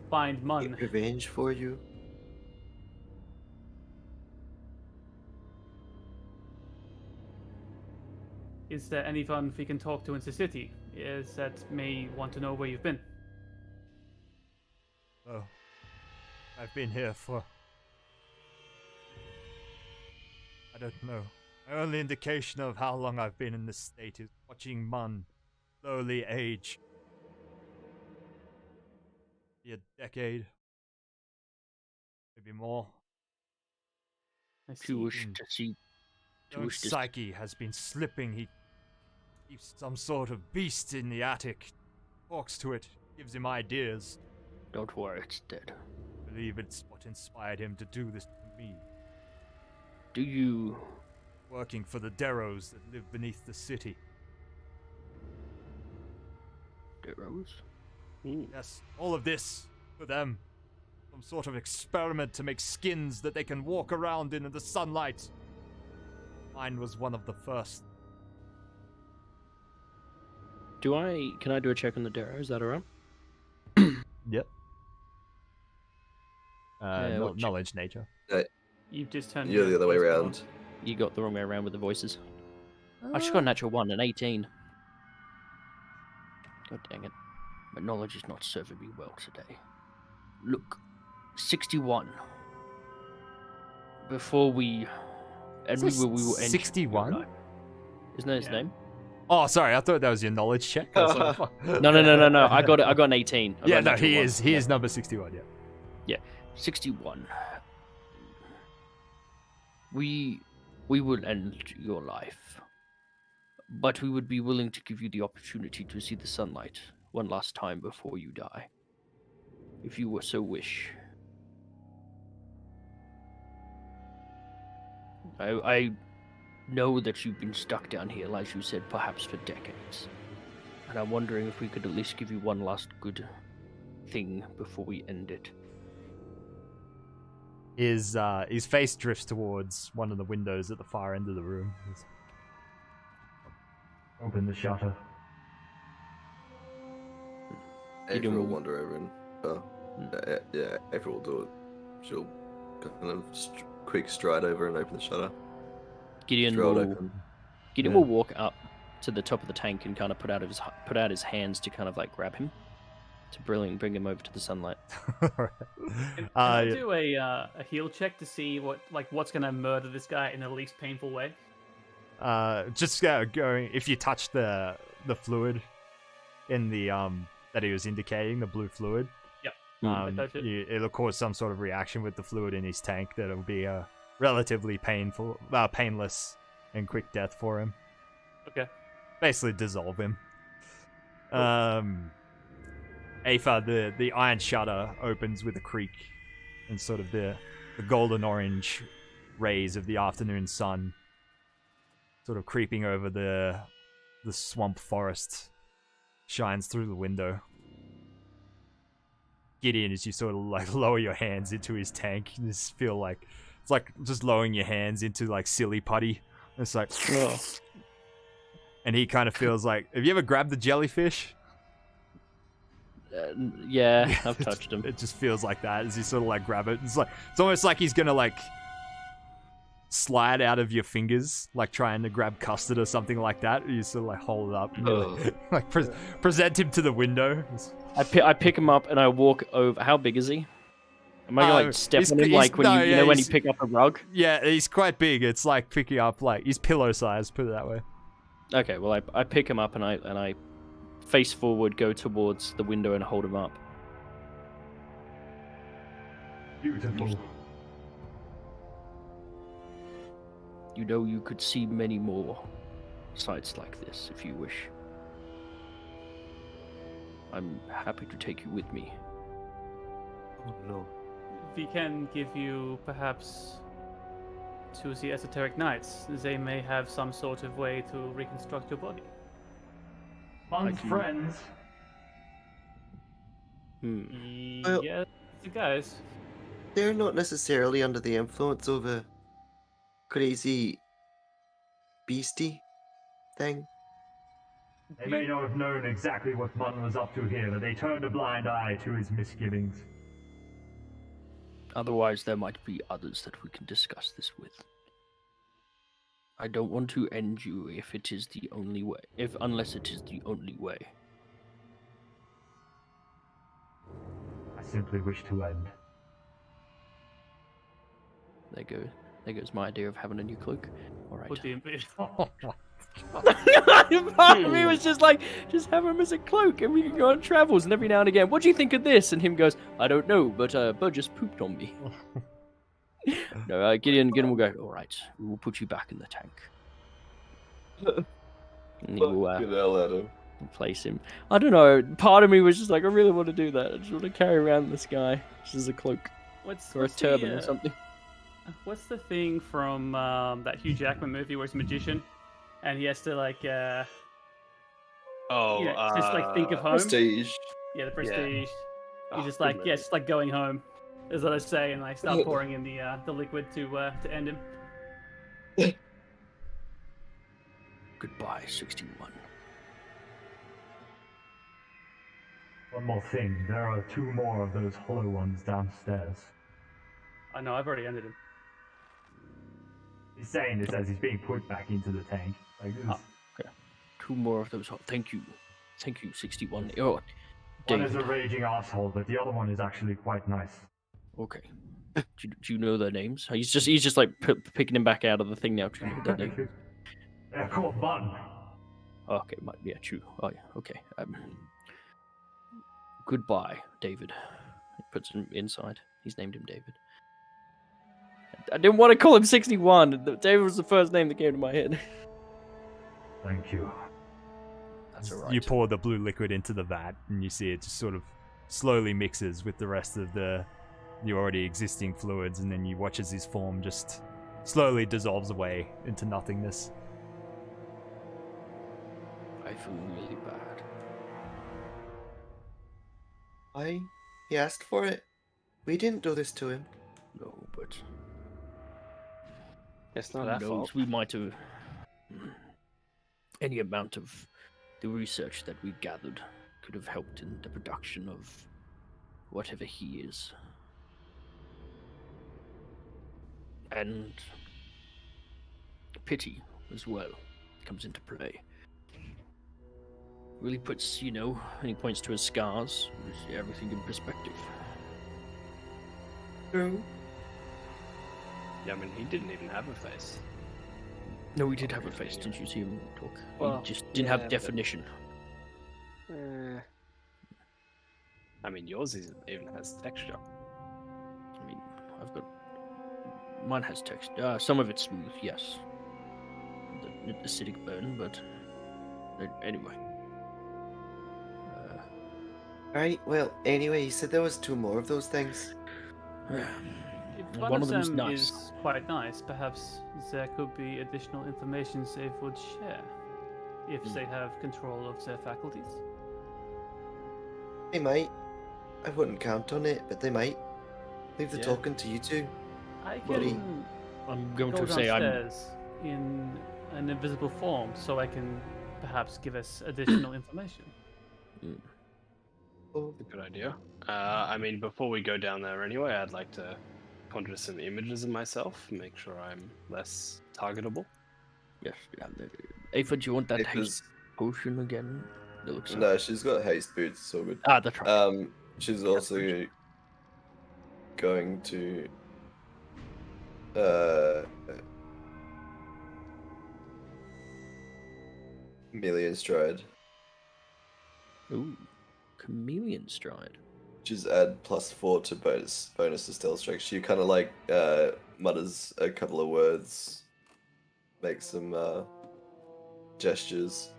find Mun? Get revenge for you. Is there anyone we can talk to in the city? Is that may want to know where you've been? Oh, I've been here for... I don't know. My only indication of how long I've been in this state is watching Mun slowly age. Be a decade. Maybe more. I To see. wish to see. To His wish to psyche has been slipping. He keeps some sort of beast in the attic. Talks to it. Gives him ideas. Don't worry, it's dead. I believe it's what inspired him to do this to me. Do you? Working for the Deros that live beneath the city. Deros? Yes, all of this for them. Some sort of experiment to make skins that they can walk around in the sunlight. Mine was one of the first. Can I do a check on the Deros? Is that alright? Yep. Yeah, what check? Knowledge nature. You've just turned. You're your the other way voice down. around. You got the wrong way around with the voices. I just got a natural 1, an 18. God dang it. My knowledge is not serving me well today. Look, 61. Before we... And we will end... 61? Isn't that his Yeah. name? Oh, sorry, I thought that was your knowledge check. I was like, fuck. No. I got an 18. I got Yeah, a no, natural he 1. is. He is number 61, yeah. 61. We will end your life. But we would be willing to give you the opportunity to see the sunlight one last time before you die. If you were so wish. I know that you've been stuck down here, like you said, perhaps for decades. And I'm wondering if we could at least give you one last good thing before we end it. His face drifts towards one of the windows at the far end of the room. Open the shutter. April will wander over and yeah, April will do it. She'll kind of quick stride over and open the shutter. Gideon will walk up to the top of the tank and kind of put out his hands to kind of like grab him, to bring him over to the sunlight. Can I do a heal check to see what's gonna murder this guy in the least painful way? Just going. If you touch the fluid in the that he was indicating, the blue fluid. Yep. It'll cause some sort of reaction with the fluid in his tank that'll be a relatively painless and quick death for him. Okay. Basically dissolve him. Aether, the iron shutter opens with a creak, and sort of the golden orange rays of the afternoon sun sort of creeping over the swamp forest shines through the window. Gideon, as you sort of like lower your hands into his tank, you just feel like it's like just lowering your hands into like silly putty. It's like, and he kind of feels like, have you ever grabbed the jellyfish? Yeah, I've touched him. It just feels like that as you sort of like grab it. It's almost like he's gonna like slide out of your fingers, like trying to grab custard or something like that. You sort of like hold it up, and like present him to the window. I pick him up and I walk over. How big is he? Am I gonna like step on him like when when you pick up a rug? Yeah, he's quite big. It's like picking up like he's pillow size. Put it that way. Okay, well I pick him up and I face forward, go towards the window and hold him up. Beautiful. You know, you could see many more sights like this if you wish. I'm happy to take you with me. Oh no. We can give you perhaps to the esoteric knights. They may have some sort of way to reconstruct your body. Fun's friends. Well- Yeah, you guys. They're not necessarily under the influence of a crazy beastie thing. They may not have known exactly what Mun was up to here, but they turned a blind eye to his misgivings. Otherwise, there might be others that we can discuss this with. I don't want to end you if it is the only way, unless it is the only way. I simply wish to end. There goes my idea of having a new cloak. All right. Would be Part of me was just like, just have him as a cloak and we can go on travels, and every now and again, what do you think of this? And him goes, I don't know, but Bud just pooped on me. No, Gideon will go, all right, we will put you back in the tank. And he will Get the hell out of him. place him. I don't know, part of me was just like, I really want to do that. I just want to carry around this guy just as a cloak or a turban or something. What's the thing from that Hugh Jackman movie where he's a magician and he has to like just like think of home? Prestige. Yeah, the Prestige. Oh, He's just like, good yeah, it's just like going home, is what I say, and I start pouring in the liquid to end him. Goodbye, 61. One more thing, there are 2 more of those hollow ones downstairs. I know, I've already ended him. He's saying this as he's being put back into the tank. Like this. Okay. 2 more of those. Thank you, 61. Oh, One is David. a raging asshole, but the other one is actually quite nice. Okay. Do you know their names? He's just like picking him back out of the thing now. Do you know their name? They're called Bun. Okay, yeah, true. Oh yeah, okay. Goodbye, David. He puts him inside. He's named him David. I didn't want to call him 61. David was the first name that came to my head. Thank you. That's alright. You pour the blue liquid into the vat, and you see it just sort of slowly mixes with the rest of the already existing fluids, and then you watch as his form just slowly dissolves away into nothingness. I feel really bad. He asked for it. We didn't do this to him. No, but it. It's not Who our knows? fault. We might have any amount of the research that we gathered could have helped in the production of whatever he is. And pity as well comes into play. Really puts, and he points to his scars, everything in perspective. True. Yeah, I mean, he didn't even have a face. No, he did have a face. Didn't you see him talk? Well, he just didn't yeah, have definition. I mean, yours even has texture. I mean, mine has text. Some of it's smooth, yes. The acidic burn, but anyway. Right, well, anyway, you said there was 2 more of those things. If One of them is them nice. is quite nice, perhaps there could be additional information they would share if they have control of their faculties. They might. I wouldn't count on it, but they might. Leave the Yeah. talking to you two. I Buddy. can I'm going go to say I'm. downstairs in an invisible form, so I can perhaps give us additional information. Oh, A good idea. I mean, before we go down there anyway, I'd like to conjure some images of myself, make sure I'm less targetable. Yes, yeah. Aphid, do you want that It haste was- potion again? It looks like- No, she's got haste boots, so good. that's right. She's also going to Chameleon Stride, Ooh, chameleon stride. which is add +4 to bonus to stealth check. She kind of like mutters a couple of words, makes some gestures,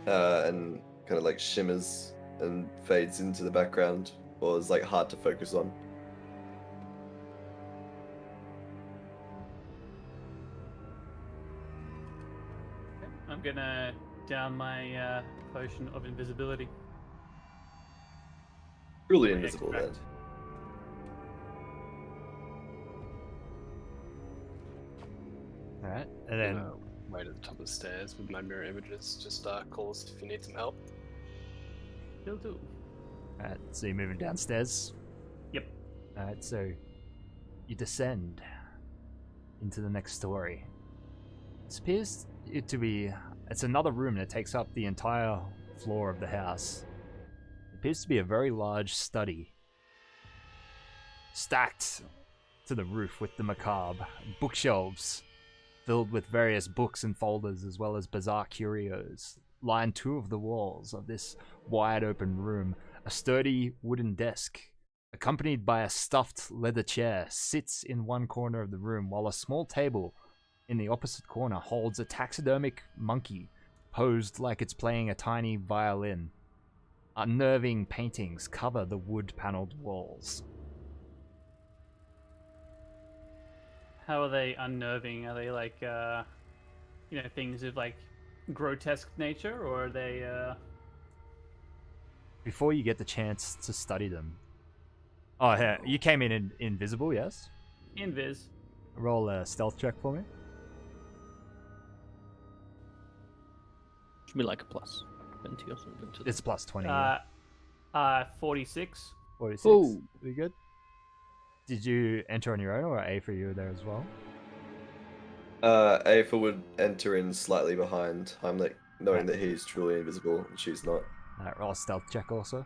and kind of like shimmers and fades into the background, or is like hard to focus on. I'm gonna down my potion of invisibility. Truly Okay, invisible then. correct. Alright, and then Right at the top of the stairs with my mirror images. Just call us if you need some help. Will do. alright, so you're moving downstairs. Yep. Alright, so you descend into the next story. It appears to be it's another room that takes up the entire floor of the house. It appears to be a very large study, stacked to the roof with the macabre, bookshelves filled with various books and folders, as well as bizarre curios, line 2 of the walls of this wide open room. A sturdy wooden desk, accompanied by a stuffed leather chair, sits in one corner of the room, while a small table in the opposite corner holds a taxidermic monkey posed like it's playing a tiny violin. Unnerving paintings cover the wood-paneled walls. How are they unnerving? Are they like, things of like grotesque nature, or are they? Before you get the chance to study them. Oh, yeah, you came in invisible, yes? Invis? Roll a stealth check for me. Should be like a plus 20 or something. To It's plus 20. 46. 46. Ooh. We good? Did you enter on your own, or A for you there as well? Aether would enter in slightly behind Heimlich, knowing that he's truly invisible and she's not. Alright, roll a stealth check also.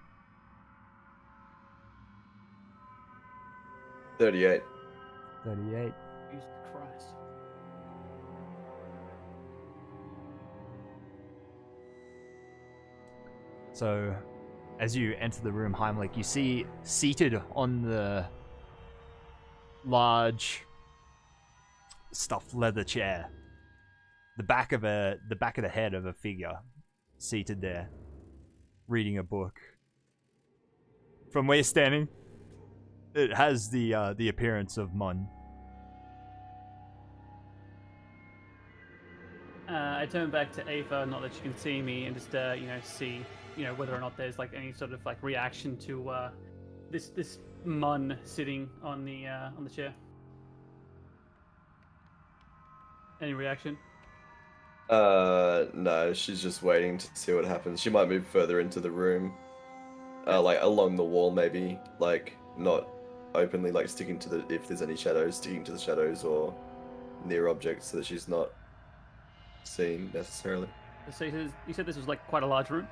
38. 38. Jesus Christ. So, as you enter the room, Heimlich, you see seated on the large stuffed leather chair, the back of the head of a figure seated there, reading a book. From where you're standing, it has the appearance of Mun. I turn back to Ava, not that she can see me, and just see whether or not there's like any sort of like reaction to this Mun sitting on the chair. Any reaction? No, she's just waiting to see what happens. She might move further into the room, like along the wall, maybe, like not openly, like sticking to the if there's any shadows, sticking to the shadows or near objects, so that she's not seen necessarily. So you said this was like quite a large room.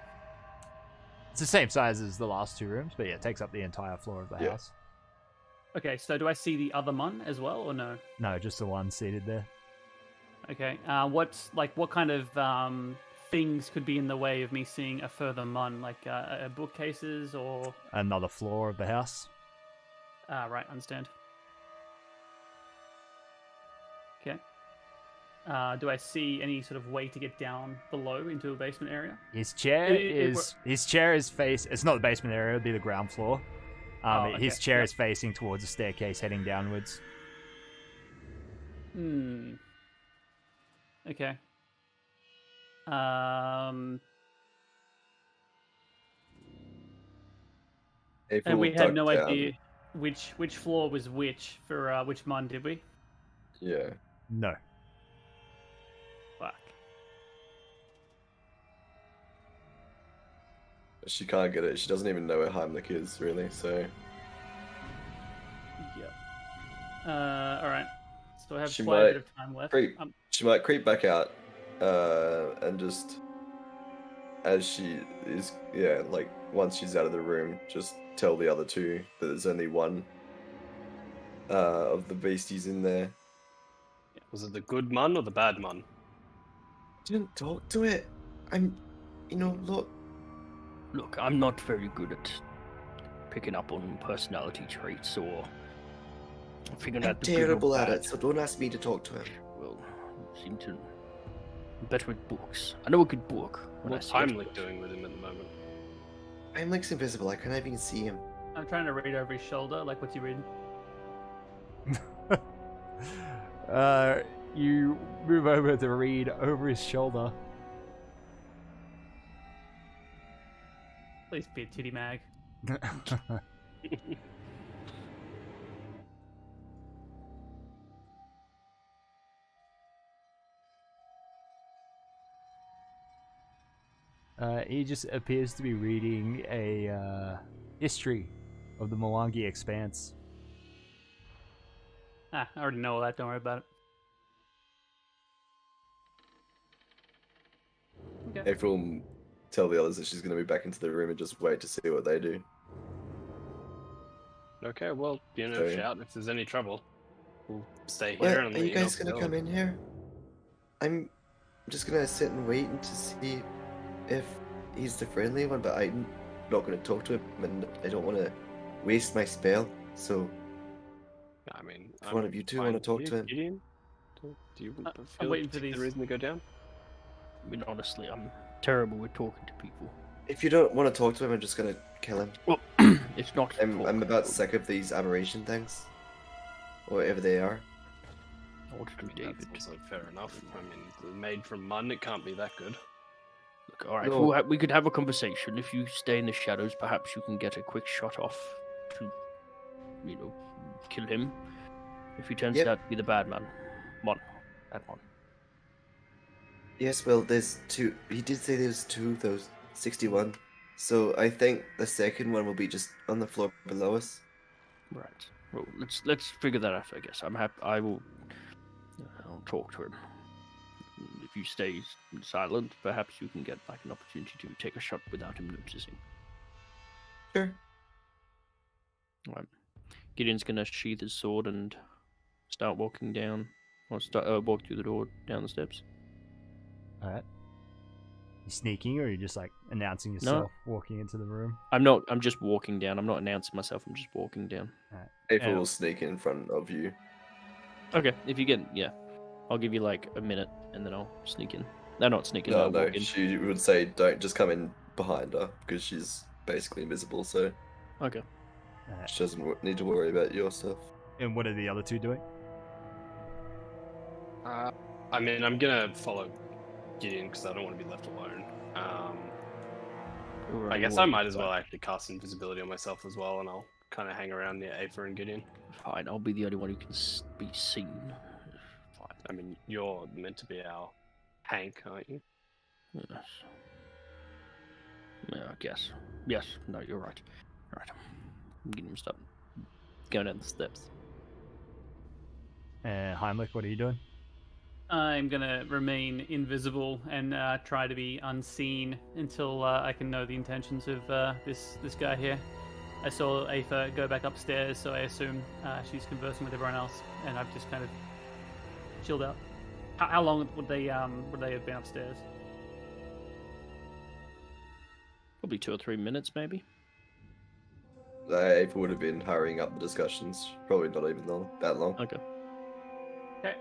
It's the same size as the last two rooms, but yeah, it takes up the entire floor of the house. Okay, so do I see the other Mun as well, or no? No, just the one seated there. Okay. What kind of things could be in the way of me seeing a further Mun, like bookcases or? Another floor of the house. Right, understand. Okay. Do I see any sort of way to get down below into a basement area? His chair is face. It's not the basement area. It'd be the ground floor. His chair is facing towards a staircase heading downwards. Okay. And we had no idea which floor was which for which Mun, did we? Yeah. No. Fuck. She can't get it. She doesn't even know where Heimlich is, really, so... Yep. Alright. So I have She quite a might bit of time left. She might creep back out, and just... As she is, like, once she's out of the room, just tell the other two that there's only one of the beasties in there. Was it the good Mun or the bad Mun? Didn't talk to it. Look... Look, I'm not very good at picking up on personality traits or figuring out the good or terrible at bad. it, so don't ask me to talk to him. Well, I seem to... I'm better with books. I know a good book. What's Heimlich doing with him at the moment? Heimlich's invisible. I can't even see him. I'm trying to read over his shoulder. Like, what's he reading? You move over to read over his shoulder. Please be a titty mag. He just appears to be reading a history of the Mwangi Expanse. I already know all that. Don't worry about it. Okay. April will tell the others that she's going to be back into the room and just wait to see what they do. Okay, well, So- shout if there's any trouble. We'll stay What? here Are and you guys going to come in here? I'm just going to sit and wait to see if he's the friendly one, but I'm not going to talk to him, and I don't want to waste my spell, so I mean, if one of you two want to talk to him. Gideon? Do you I'm feel waiting for these. the reason to go down? I mean, honestly, I'm terrible with talking to people. If you don't want to talk to him, I'm just going to kill him. Well, it's not... I'm about sick of these aberration things. Or whatever they are. I wanted to David. That's also fair enough. I mean, they're made from Mun, it can't be that good. Look, all right, No. we could have a conversation. If you stay in the shadows, perhaps you can get a quick shot off to, kill him. If he turns Yep. out to be the bad man. Bad one. Yes, well, there's two. He did say there's two of those. 61. So I think the second one will be just on the floor below us. Right. Well, let's figure that out. I guess I'm happy. I'll talk to him. If you stay silent, perhaps you can get an opportunity to take a shot without him noticing. Sure. Right. Gideon's gonna sheath his sword and start walking down, or walk through the door down the steps. Alright. You sneaking, or are you just announcing yourself walking into the room? I'm not. I'm just walking down. I'm not announcing myself. I'm just walking down. April Yeah. will sneak in front of you. Okay. If you get, I'll give you a minute, and then I'll sneak in. No, not sneak in. No, I'll no, walk in. she would say don't just come in behind her because she's basically invisible, so Okay. she doesn't need to worry about your stuff. And what are the other two doing? I mean, I'm gonna follow Gideon because I don't want to be left alone. I guess I might as well actually cast invisibility on myself as well, and I'll kind of hang around near Aether and Gideon. Fine, I'll be the only one who can be seen. Fine. I mean, you're meant to be our Hank, aren't you? Yes. Yeah, I guess. Yes. No, you're right. All right. I'm getting him stuck. Going down the steps. Heimlich, what are you doing? I'm gonna remain invisible and try to be unseen until I can know the intentions of this guy here. I saw Aether go back upstairs, so I assume she's conversing with everyone else, and I've just kind of chilled out. How long would they have been upstairs? Probably 2 or 3 minutes, maybe. Aether would have been hurrying up the discussions. Probably not even that long. Okay. Okay.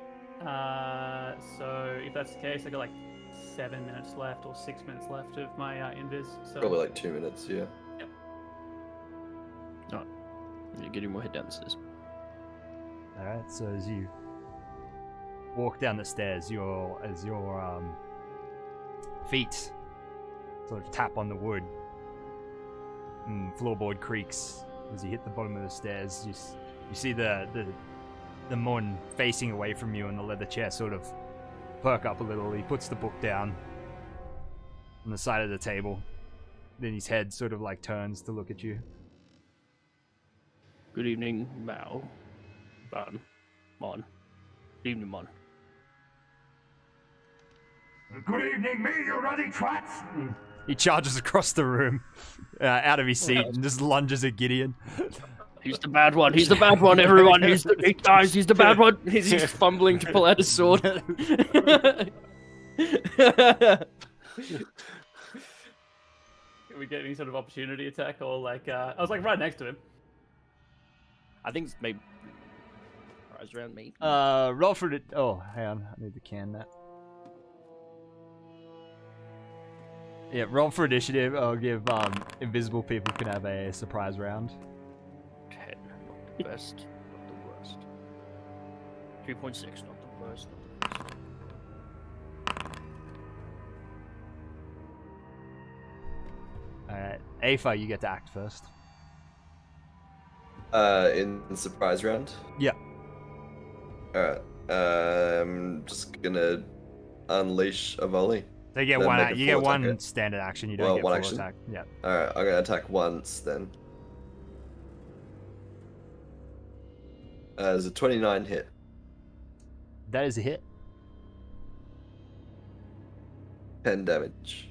So if that's the case, I got like 7 minutes left or 6 minutes left of my invis. So Probably like 2 minutes, yeah. Alright. You get him, we'll head down the stairs. Alright, so as you walk down the stairs, your feet sort of tap on the wood, and floorboard creaks as you hit the bottom of the stairs. You see the Mun facing away from you in the leather chair sort of perk up a little. He puts the book down on the side of the table. Then his head sort of like turns to look at you. Good evening, Mal. Mon. Good evening, Mon. Good evening, me, you ruddy twats! He charges across the room, out of his seat, and just lunges at Gideon. He's the bad one. He's the bad one, everyone. He's the bad one. He's fumbling to pull out his sword. Can we get any sort of opportunity attack or like? I was like right next to him. I think maybe rise around me. Roll for it. Oh, hang on. I need to can that. Yeah, roll for initiative. I'll give invisible people can have a surprise round. 10, not the best, not the worst. 3.6, not the worst, not the best. Alright, Aether, you get to act first. In the surprise round? Yeah. Alright. I'm just gonna unleash a volley. So you get Then one. make a You get full one attack. standard action. You don't Well, get one full action? attack. Yeah. Alright, I'm gonna attack once then. There's a 29 hit. That is a hit. 10 damage.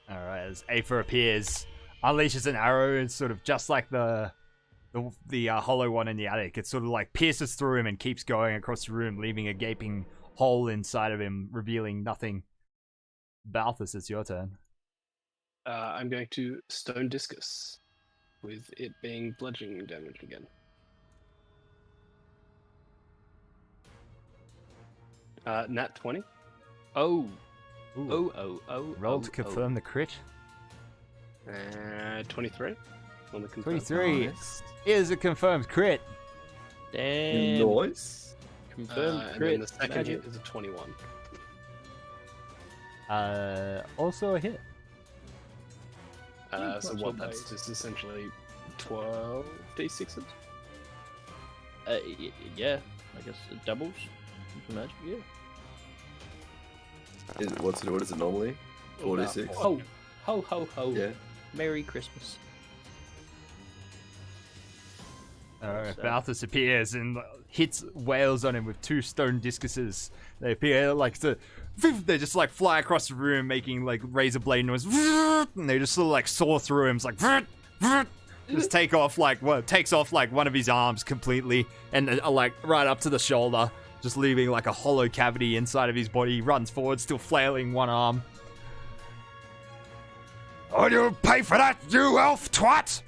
Alright, as Aether appears, unleashes an arrow. It's sort of just like the hollow one in the attic. It sort of like pierces through him and keeps going across the room, leaving a gaping hole inside of him, revealing nothing. Balthus, it's your turn. I'm going to Stone Discus, with it being bludgeoning damage again. Nat 20. Oh. Ooh. Oh. Roll to confirm the crit. 23 on the confirm. 23 Nice. is a confirmed crit. Damn. Noise. Confirmed And crit. then the second magic. hit is a 21. Also a hit. So Not so what? That's bad. just essentially 12 d6s. Yeah. I guess it doubles. Magic, yeah. What is it normally? 46? Ho, ho, ho, ho. Yeah. Merry Christmas. So- Balthus appears and wails on him with 2 stone discuses. They appear like they just like fly across the room, making like razor blade noise, and they just sort of like saw through him. It's like just takes off like one of his arms completely, and like right up to the shoulder, just leaving like a hollow cavity inside of his body. He runs forward, still flailing one arm. Oh, you pay for that, you elf twat!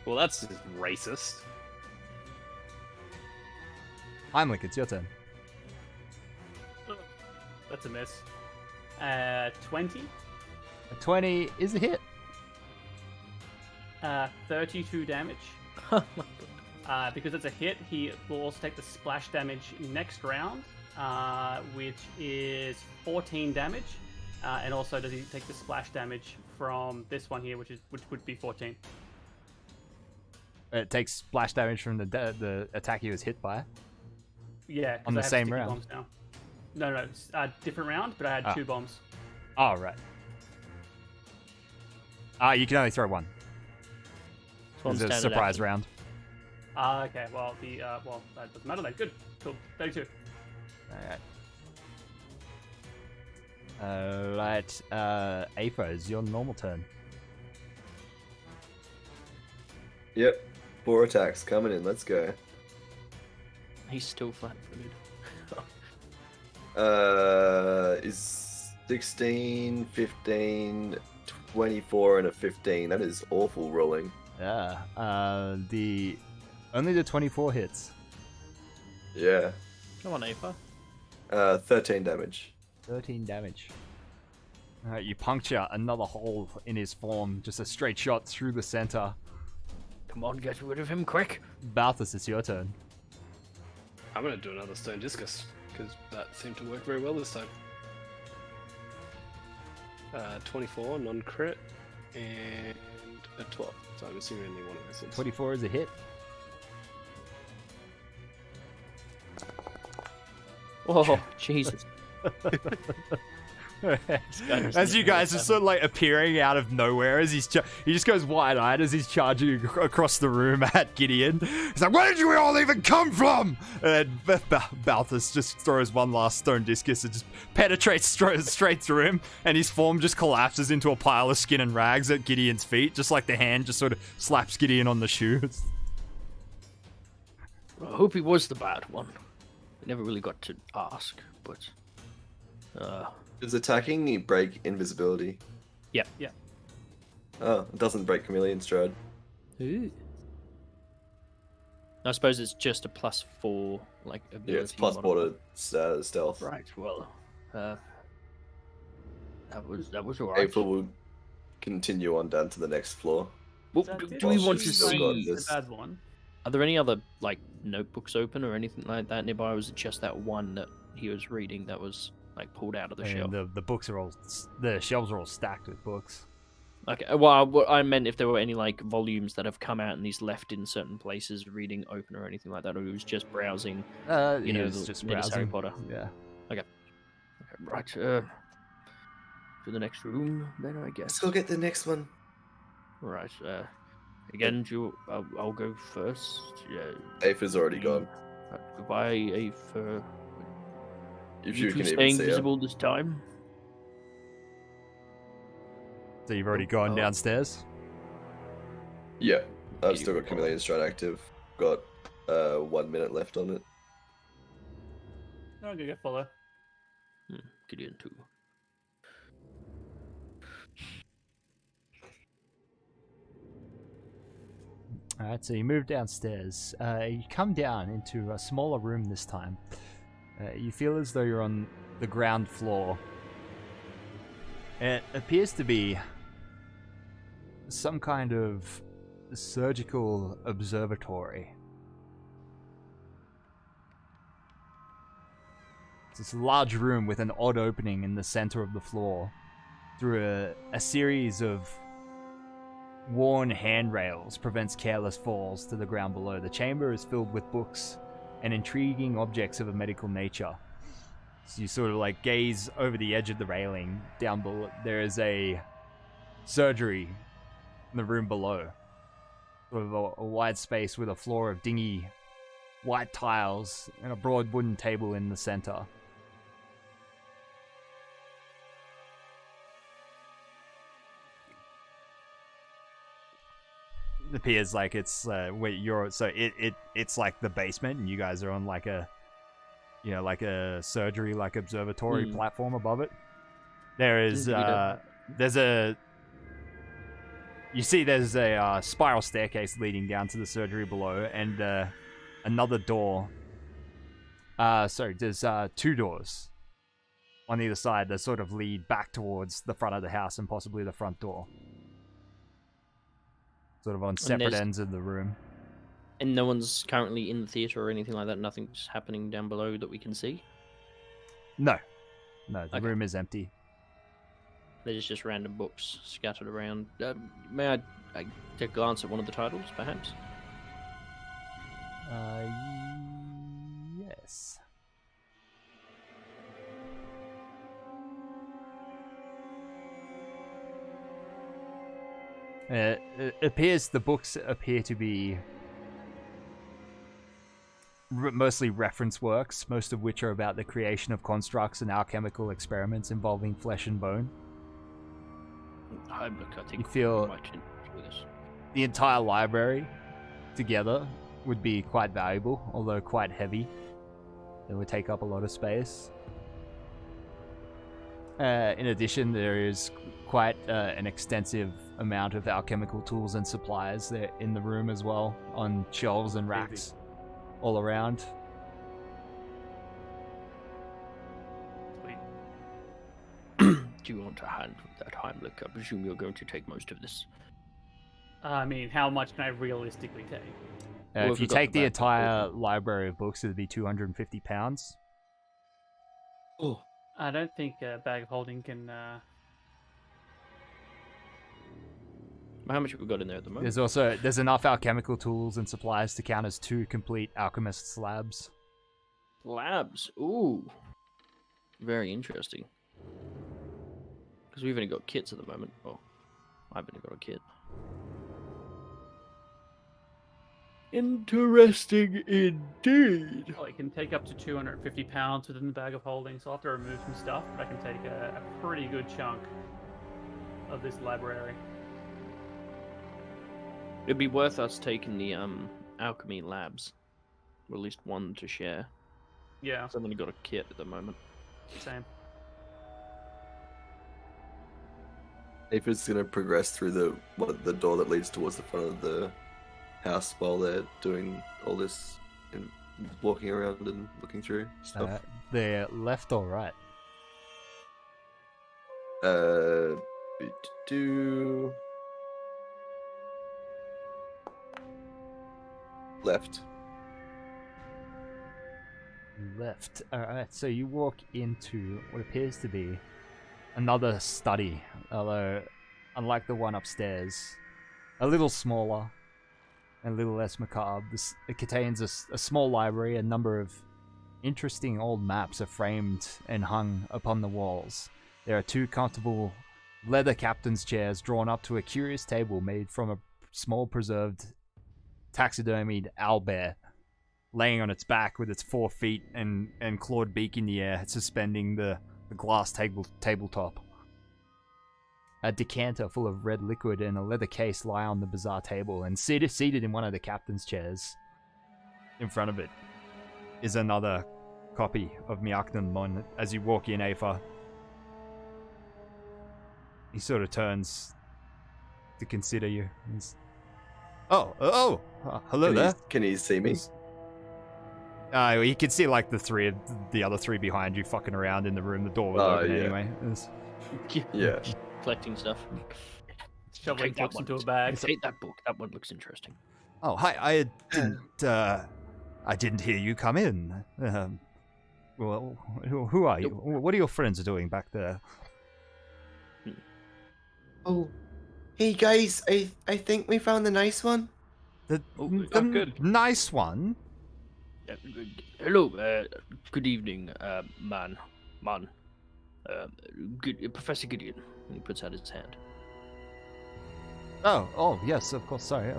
Well, that's just racist. Heimlich, it's your turn. That's a miss. 20. A 20 is a hit. 32 damage. Because it's a hit, he will also take the splash damage next round. which is 14 damage. And also, does he take the splash damage from this one here, which would be 14? It takes splash damage from the attack he was hit by. Yeah, 'cause On the I have same sticky round? bombs now. No, different round, but I had 2 bombs. Oh, right. You can only throw one. One It's a standard surprise action. round. Okay, well, that doesn't matter then. Good, cool, 32. Alright. Aether, it's your normal turn. Yep. 4 attacks coming in. Let's go. He's still flat-footed. Is 16, 15, 24, and a 15. That is awful rolling. Yeah. Only the 24 hits. Yeah. Come on, Aether. 13 damage. 13 damage. Alright, you puncture another hole in his form. Just a straight shot through the center. Come on, get rid of him quick. Balthus, it's your turn. I'm gonna do another stone discus because that seemed to work very well this time. 24 non-crit and a 12. So I'm assuming only one of those hits. 24 is a hit. Oh, Jesus. As you guys are sort of like appearing out of nowhere as he just goes wide-eyed as he's charging across the room at Gideon. He's like, "Where did we all even come from?" And Balthus just throws one last stone discus and just penetrates straight through him, and his form just collapses into a pile of skin and rags at Gideon's feet, just like the hand just sort of slaps Gideon on the shoes. I hope he was the bad one. I never really got to ask, but... Does attacking break invisibility? Yeah. Oh, it doesn't break Chameleon Stride. Ooh. I suppose it's just a +4, like, ability. Yeah, it's plus modifier. 4 to stealth. Right, well, that was alright. April will continue on down to the next floor. Well, That did do we Well, want to she's still got see... this. The bad one. Are there any other, like, notebooks open or anything like that nearby, or was it just that one that he was reading that was, like, pulled out of the shelf? And the books are all... The shelves are all stacked with books. Okay, well, what I meant if there were any, like, volumes that have come out and he's left in certain places reading open or anything like that, or he was just browsing, you know, it's the just latest Harry browsing. Potter. Yeah. Okay, right, to the next room, then, I Let's guess. go get the next one. Right, again, I'll go first. Yeah. Aether's already gone. Goodbye, Aether. If You you two can even staying see her. visible this time? So you've already gone downstairs? Yeah, I've still got Chameleon Stride active. Got 1 minute left on it. I'm gonna get follow. Gideon too. Alright, so you move downstairs. You come down into a smaller room this time. You feel as though you're on the ground floor. It appears to be some kind of surgical observatory. It's this large room with an odd opening in the center of the floor through a series of worn handrails prevents careless falls to the ground below. The chamber is filled with books and intriguing objects of a medical nature. So you sort of like gaze over the edge of the railing. Down below, there is a surgery in the room below. Sort of a wide space with a floor of dingy white tiles and a broad wooden table in the center. It appears like it's where you're, so it's like the basement and you guys are on like a, you know, like a surgery, like observatory platform above it. There is there's a spiral staircase leading down to the surgery below, and another door. Sorry, there's 2 doors on either side that sort of lead back towards the front of the house and possibly the front door. Sort of on separate ends of the room. And no one's currently in the theater or anything like that. Nothing's happening down below that we can see. No. No, the Okay. room is empty. There's just random books scattered around. May I take a glance at one of the titles, perhaps? Yes. It appears the books appear to be mostly reference works, most of which are about the creation of constructs and alchemical experiments involving flesh and bone. I think You feel- we might enjoy this. The entire library together would be quite valuable, although quite heavy. It would take up a lot of space. In addition, there is quite an extensive amount of alchemical tools and supplies there in the room as well, on shelves and racks all around. Sweet. Do you want to hand that Heimlich? I presume you're going to take most of this. I mean, how much can I realistically take? Well, If if you you got take the the back book entire library of books, it'd be £250. Oh, I don't think a bag of holding can. how much have we got in there at the moment? There's enough alchemical tools and supplies to count as 2 complete alchemist's labs. Labs. Ooh. Very interesting. Because we've only got kits at the moment. Oh, I've only got a kit. Interesting indeed. Well, it can take up to 250 pounds within the bag of holding, so I'll have to remove some stuff, but I can take a pretty good chunk of this library. It'd be worth us taking the alchemy labs, or at least one to share. Yeah, I've only got a kit at the moment. same. Aphids gonna progress through the door that leads towards the front of the house while they're doing all this and walking around and looking through stuff. They're left or right? Do left. Left. Alright, so you walk into what appears to be another study, although unlike the one upstairs, a little smaller and a little less macabre. It contains a small library. A number of interesting old maps are framed and hung upon the walls. There are 2 comfortable leather captain's chairs drawn up to a curious table made from a small preserved taxidermied owlbear, laying on its back with its 4 feet and clawed beak in the air, suspending the glass tabletop. A decanter full of red liquid and a leather case lie on the bizarre table, and seated in one of the captain's chairs, in front of it, is another copy of Miaknan Mon. As you walk in, Afa, he sort of turns to consider you. Hello there. Can he see me? You can see like the other three behind you fucking around in the room. The door was open yeah. anyway. Yeah. Collecting stuff. Shoveling Take that books into one. a bag. Take that book. That one looks interesting. Oh, hi. I didn't hear you come in. Well, who are you? What are your friends doing back there? Oh, hey guys, I think we found the nice one. The good. nice one. Hello. Good evening, man. Professor Gideon. And he puts out his hand. Oh, yes, of course. Sorry.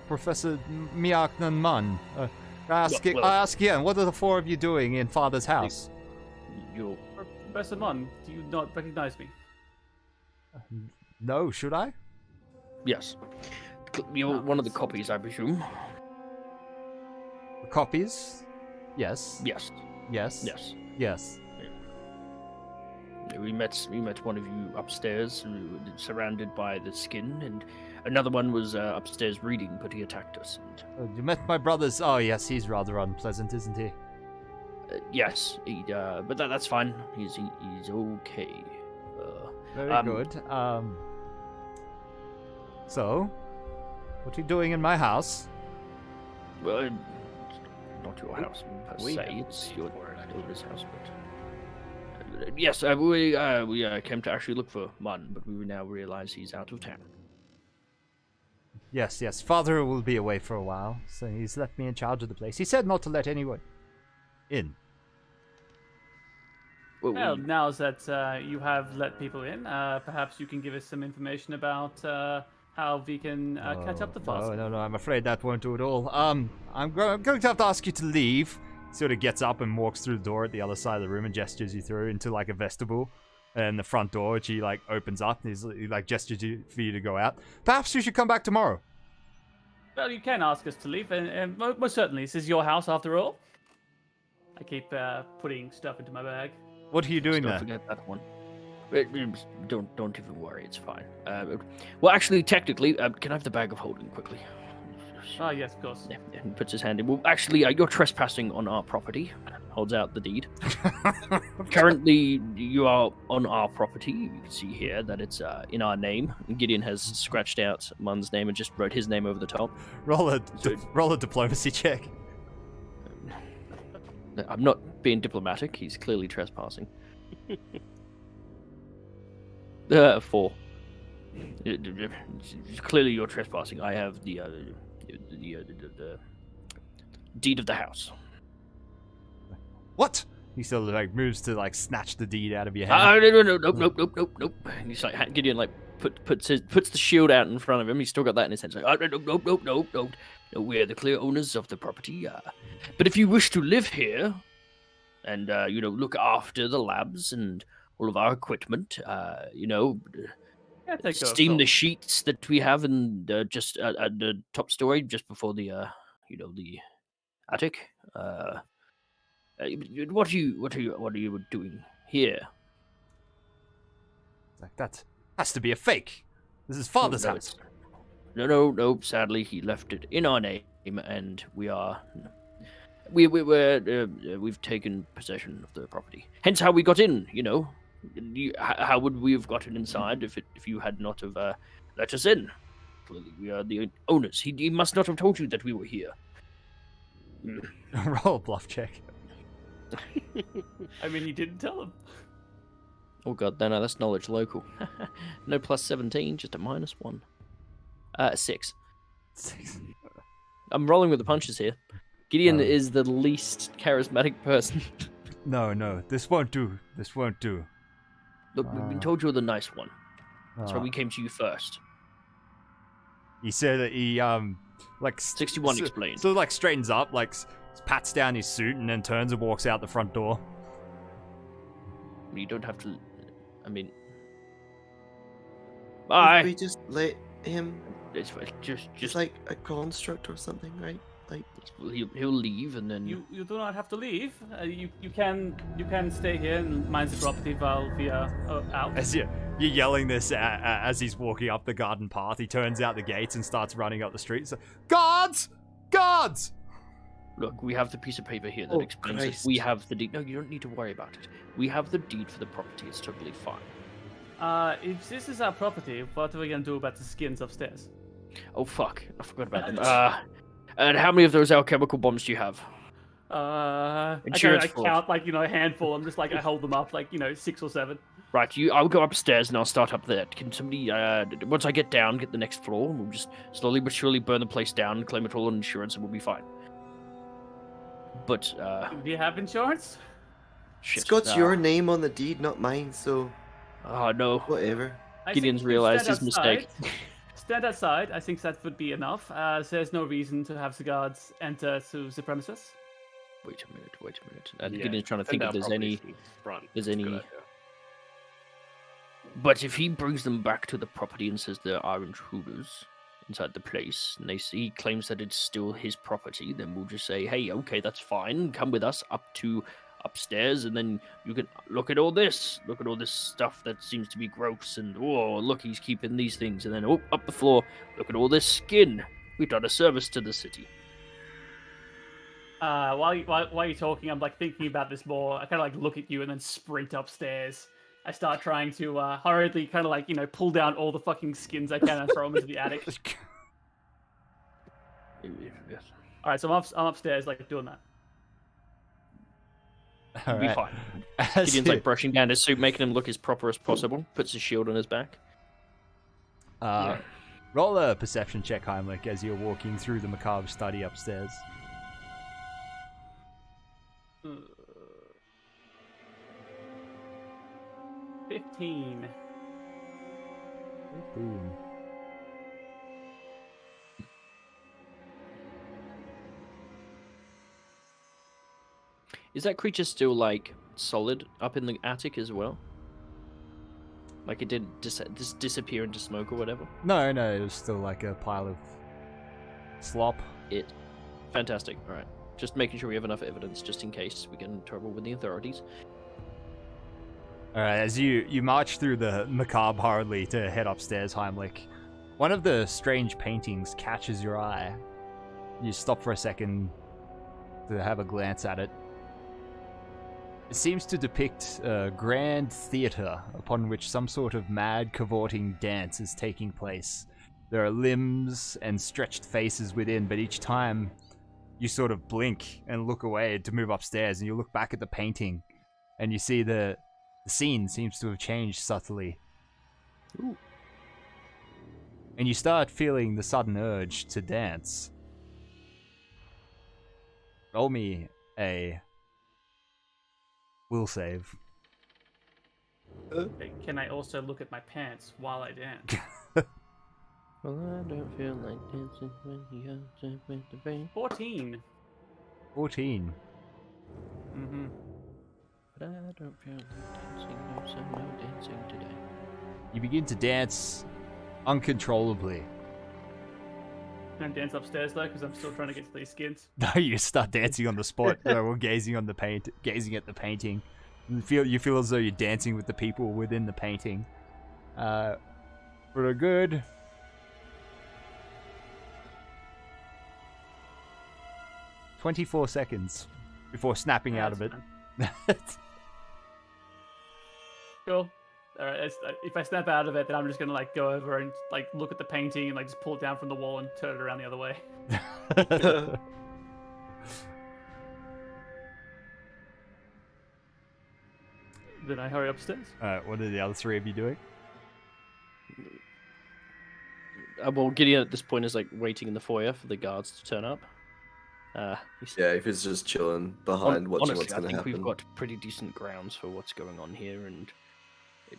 Professor Miaknan Mun. I ask again, what are the 4 of you doing in Father's house? You're Professor Mon, do you not recognize me? No, should I? yes. You're one of the copies, I presume. Copies? Yes. Yes. Yes. Yes. Yes. We met one of you upstairs, surrounded by the skin, and another one was upstairs reading, but he attacked us. And, You met my brothers. Oh, yes, he's rather unpleasant, isn't he? yes, but that's fine. He's okay. Very good. So, what are you doing in my house? Well, not your house per we se. have It's paid your for it, I daughter's house, but yes, we came to actually look for Martin, but we now realize he's out of town. Yes, yes. Father will be away for a while, so he's left me in charge of the place. He said not to let anyone in. Well, now that you have let people in, perhaps you can give us some information about how we can catch up the fast. No, I'm afraid that won't do it all. I'm going to have to ask you to leave. Sort of gets up and walks through the door at the other side of the room and gestures you through into like a vestibule. And the front door, which he like opens up, and he like gestures for you to go out. Perhaps you should come back tomorrow. Well, you can ask us to leave, and most certainly, this is your house after all. I keep putting stuff into my bag. What are you doing Don't there? forget that one. Don't even worry, it's fine. Well, actually, technically, can I have the bag of holding quickly? Oh, yes, of course. Yeah, he puts his hand in. Well, actually, you're trespassing on our property. Holds out the deed. Currently, you are on our property. You can see here that it's in our name. Gideon has scratched out Mun's name and just wrote his name over the top. Roll a diplomacy check. I'm not being diplomatic. He's clearly trespassing. 4. Clearly, you're trespassing. I have the deed of the house. What? He still like moves to like snatch the deed out of your hand. Nope. And he's like Gideon like puts the shield out in front of him. He's still got that in his hand. He's like, nope. No, we're the clear owners of the property. But if you wish to live here, and look after the labs and all of our equipment, steam the sheets that we have in just at the top story, just before the the attic. What are you doing here? Like that has to be a fake. This is father's house. No. Sadly, he left it in our name, and we've taken possession of the property. Hence, how we got in. How would we have gotten inside if you had not have let us in? Clearly, we are the owners. He must not have told you that we were here. Roll a bluff check. I mean, he didn't tell him. Oh god, no, that's knowledge local. No plus 17, just a -1. 6. 6. I'm rolling with the punches here. Gideon is the least charismatic person. No, this won't do. Look, we've been told you're the nice one. That's why we came to you first. He said that he 61 explained. So like straightens up, like pats down his suit, and then turns and walks out the front door. You don't have to. I mean, Could bye. we just let him? It's just like a construct or something, right? Like he'll leave, and then You do not have to leave. You can stay here and mind the property while we are out. As you're yelling this as he's walking up the garden path, he turns out the gates and starts running up the street. So, guards! Look, we have the piece of paper here that explains it. We have the deed. No, you don't need to worry about it. We have the deed for the property. It's totally fine. If this is our property, what are we gonna do about the skins upstairs? Oh fuck! I forgot about them. And how many of those alchemical bombs do you have? I count like a handful. I'm just like I hold them up like 6 or 7. Right, I'll go upstairs and I'll start up there. Can somebody, once I get down, get the next floor, and we'll just slowly but surely burn the place down and claim it all on insurance, and we'll be fine. But do you have insurance? shit. it's got your name on the deed, not mine. So Oh no. whatever. Gideon's realized his mistake. Stand outside. I think that would be enough. There's no reason to have the guards enter to the premises. Wait a minute. And Gideon's trying to think if there's any. But if he brings them back to the property and says there are intruders inside the place, and he claims that it's still his property, then we'll just say, hey, okay, that's fine. Come with us up to upstairs, and then you can look at all this stuff that seems to be gross, and look, he's keeping these things, and then up the floor, look at all this skin. We've done a service to the city. While you're talking, I'm like thinking about this more. I kind of like look at you and then sprint upstairs. I start trying to hurriedly kind of like pull down all the fucking skins I can and throw them into the attic. All right, so I'm upstairs like doing that. All We'll be right. fine. As Gideon's you- like brushing down his suit, making him look as proper as possible. Puts his shield on his back. Roll a perception check, Heimlich, as you're walking through the macabre study upstairs. 15. Boom. Is that creature still like solid up in the attic as well? Like it didn't disappear into smoke or whatever? No, it was still like a pile of slop. Fantastic. All right. Just making sure we have enough evidence just in case we get in trouble with the authorities. All right, as you march through the macabre hurriedly to head upstairs, Heimlich, one of the strange paintings catches your eye. You stop for a second to have a glance at it. It seems to depict a grand theatre upon which some sort of mad, cavorting dance is taking place. There are limbs and stretched faces within, but each time you sort of blink and look away to move upstairs, and you look back at the painting, and you see the scene seems to have changed subtly. Ooh. And you start feeling the sudden urge to dance. Roll me a will save. Can I also look at my pants while I dance? Well, I don't feel like dancing when you dance with the rain. 14. 14. Mm-hmm. But I don't feel like dancing, no, so no dancing today. You begin to dance uncontrollably. Can I dance upstairs though? Because I'm still trying to get to these skins. No, you start dancing on the spot. We're gazing at the painting. You feel as though you're dancing with the people within the painting. For a good 24 seconds before snapping out of it. Cool. Alright, if I snap out of it, then I'm just gonna like go over and like look at the painting and like just pull it down from the wall and turn it around the other way. Then I hurry upstairs. Alright, what are the other three of you doing? Well, Gideon at this point is like waiting in the foyer for the guards to turn up. He's- Yeah, if it's just chilling behind watching honestly, what's going to I think happen. we've got pretty decent grounds for what's going on here, and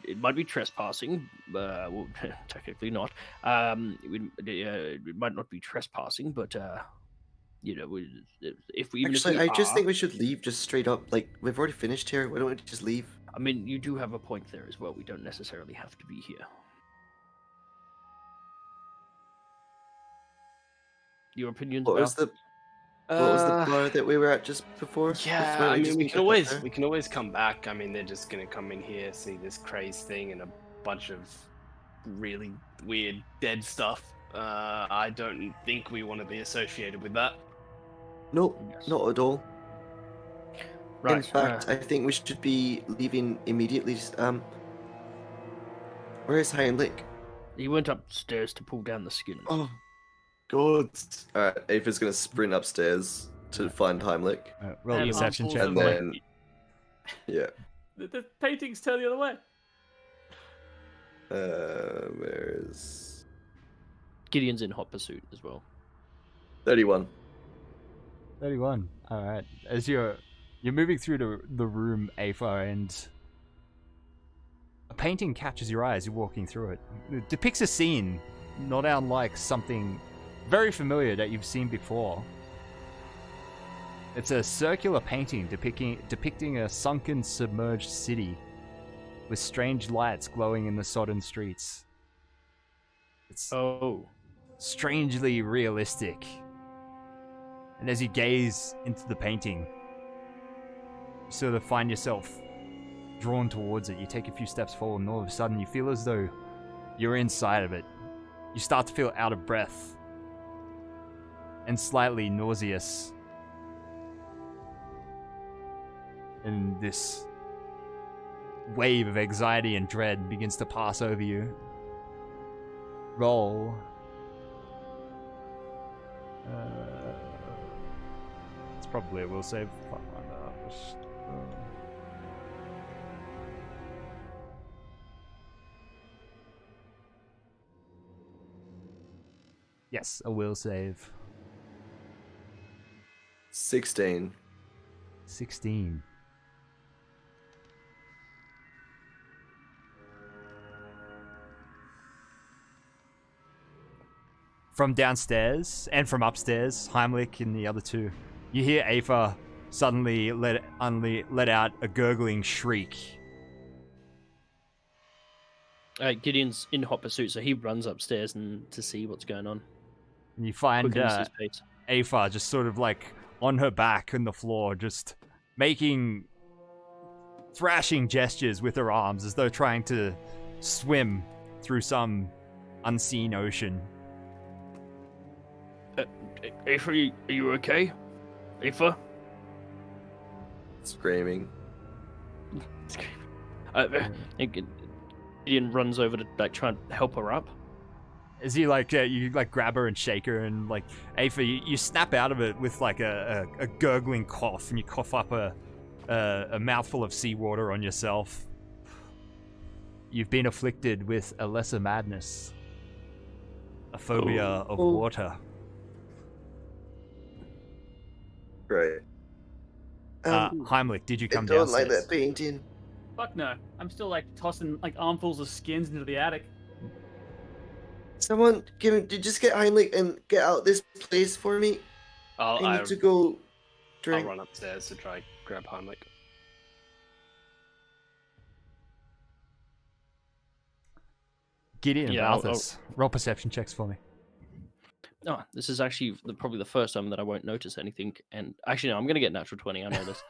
it might be trespassing. Well, technically not. It might not be trespassing, but you know, if we Actually, even if I we just are, think we should leave just straight up. Like, we've already finished here. Why don't we just leave? I mean, you do have a point there as well. We don't necessarily have to be here. Your opinions What about was the bar that we were at just before? Yeah, Why don't I mean, just we meet can up always there? come back. I mean, they're just gonna come in here, see this craze thing and a bunch of really weird dead stuff. I don't think we want to be associated with that. Nope, Yes. not at all. right? In fact, I think we should be leaving immediately. Where is Heinrich? he went upstairs to pull down the skins. Oh, good. Alright, Aoife's gonna sprint upstairs to find Heimlich. Roll a And perception I'll check. And then, yeah. The paintings turn the other way. Where is... Gideon's in hot pursuit as well. 31. 31. Alright. As you're moving through the room, Aoife, and a painting catches your eye as you're walking through it. It depicts a scene not unlike something very familiar that you've seen before. It's a circular painting depicting a sunken, submerged city with strange lights glowing in the sodden streets. It's Oh, strangely realistic. And as you gaze into the painting, you sort of find yourself drawn towards it. You take a few steps forward, and all of a sudden you feel as though you're inside of it. You start to feel out of breath and slightly nauseous. And this wave of anxiety and dread begins to pass over you. Roll. It's probably a will save. Yes, a will save. 16. 16. From downstairs and from upstairs, Heimlich and the other two, you hear Aether suddenly let out a gurgling shriek. Gideon's in hot pursuit, so he runs upstairs to see what's going on. And you find Quickens his pace. Aether just sort of like on her back on the floor, just making thrashing gestures with her arms as though trying to swim through some unseen ocean. Aether, are you okay? Aether? Screaming. Gideon runs over to like try and help her up. As you you grab her and shake her, and like Aether, you snap out of it with like a gurgling cough, and you cough up a mouthful of seawater on yourself. You've been afflicted with a lesser madness, a phobia of water. Great. Heimlich, did you come I don't downstairs? like that painting. Fuck no. I'm still like tossing like armfuls of skins into the attic. Someone just get Heimlich and get out this place for me. I need to go I'll drink. run upstairs to try grab Heimlich. Gideon and Yeah, Balthus, roll perception checks for me. Oh, this is actually probably the first time that I won't notice anything. And actually, no, I'm going to get natural 20. I know this.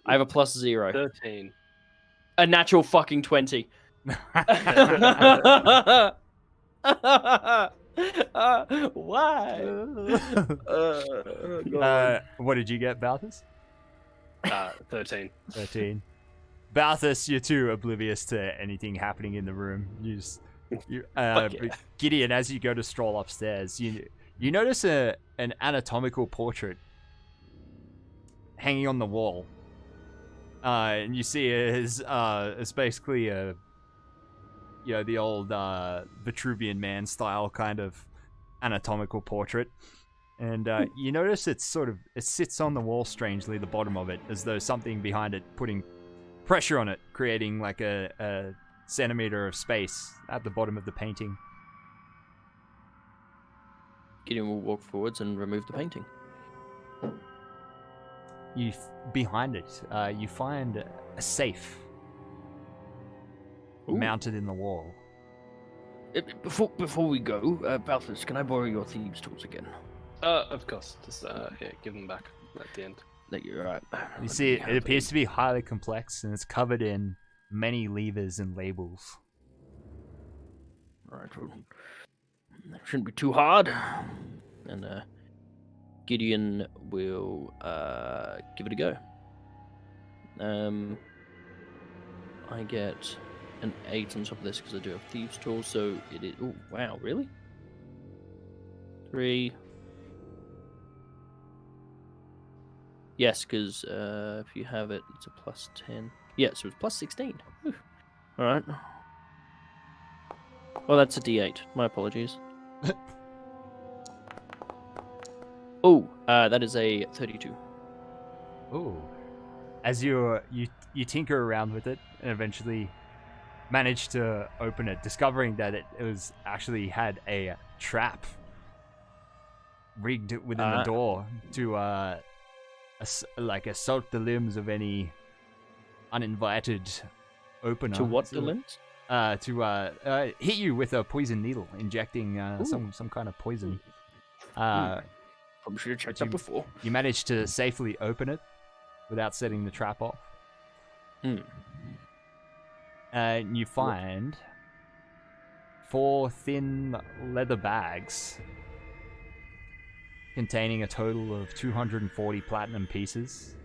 I have a +0. 13. A natural fucking 20. Why? What did you get, Balthus? 13. 13. Balthus, you're too oblivious to anything happening in the room. Gideon, as you go to stroll upstairs, you notice an anatomical portrait hanging on the wall. And you see it's basically the old Vitruvian Man style kind of anatomical portrait. And you notice it sits on the wall strangely, the bottom of it, as though something behind it putting pressure on it, creating like a centimeter of space at the bottom of the painting. Gideon will walk forwards and remove the painting. Behind it, you find a safe mounted in the wall. Before we go, Balthus, can I borrow your thieves' tools again? Of course. Just give them back at the end. You're right. You see, it appears to be highly complex, and it's covered in many levers and labels. Alright, well, that shouldn't be too hard. And Gideon will give it a go. I get an 8 on top of this because I do have thieves' tools, so it is. Oh wow, really? 3. Yes, because if you have it, it's a +10. Yeah, so it's +16. All right. Oh, that's a D8. My apologies. That is a 32. Ooh. As you tinker around with it and eventually manage to open it, discovering that it was actually had a trap rigged within the door to assault the limbs of any uninvited opener. To what the limbs? To hit you with a poison needle, injecting some kind of poison. Probably should have checked that before. You managed to safely open it without setting the trap off. And you find 4 thin leather bags containing a total of 240 platinum pieces.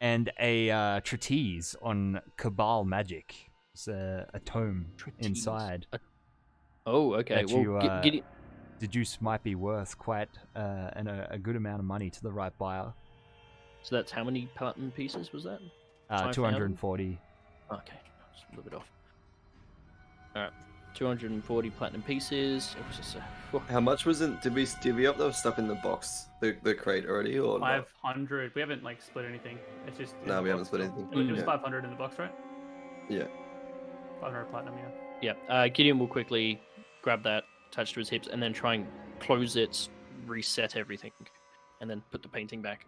And a treatise on Cabal magic. It's a tome inside. Oh, okay. That Well, deduce might be worth quite a good amount of money to the right buyer. So that's how many platinum pieces was that? 5,000? 240. Okay, just a little bit off. Alright, 240 platinum pieces. It was just How much was it? Did we up those stuff in the box, the crate already, or not? 500. We haven't like split anything. It's just. in No, the we haven't box split still. anything. It was Yeah. 500 in the box, right? Yeah. 500 platinum, yeah. Yeah, Gideon will quickly grab that, attach to his hips, and then try and close it, reset everything, and then put the painting back.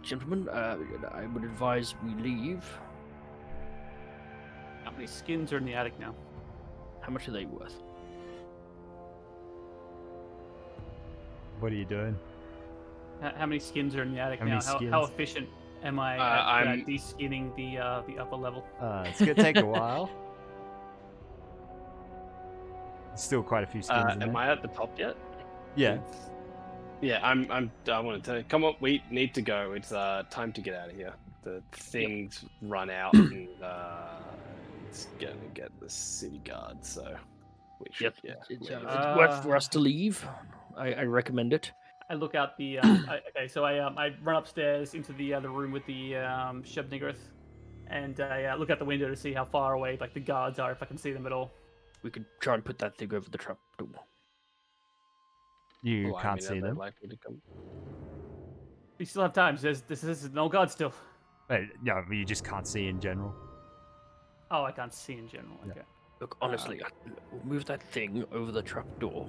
Gentlemen, I would advise we leave. How many skins are in the attic now? How much are they worth? What are you doing? How many skins are in the attic How now? many How skins? efficient am I I'm- at de-skinning the upper level? It's gonna take a while. Still quite a few skins in Am there. I at the top yet? Yeah. Yeah, I want to tell you. Come on, we need to go. It's time to get out of here. The things run out, and it's gonna get the city guard. So we should. Yep, Yeah. it's Uh, worth for us to leave. I recommend it. I look out the. Okay, so I run upstairs into the room with the Shubnigarth, and I look out the window to see how far away like the guards are, if I can see them at all. We could try and put that thing over the trap door. You Well, I can't mean, see are they them. likely to come? We still have time. This is no guard still. Wait, no, you just can't see in general. Oh, I can't see in general. Yeah. Okay. Look, honestly, we'll move that thing over the trap door.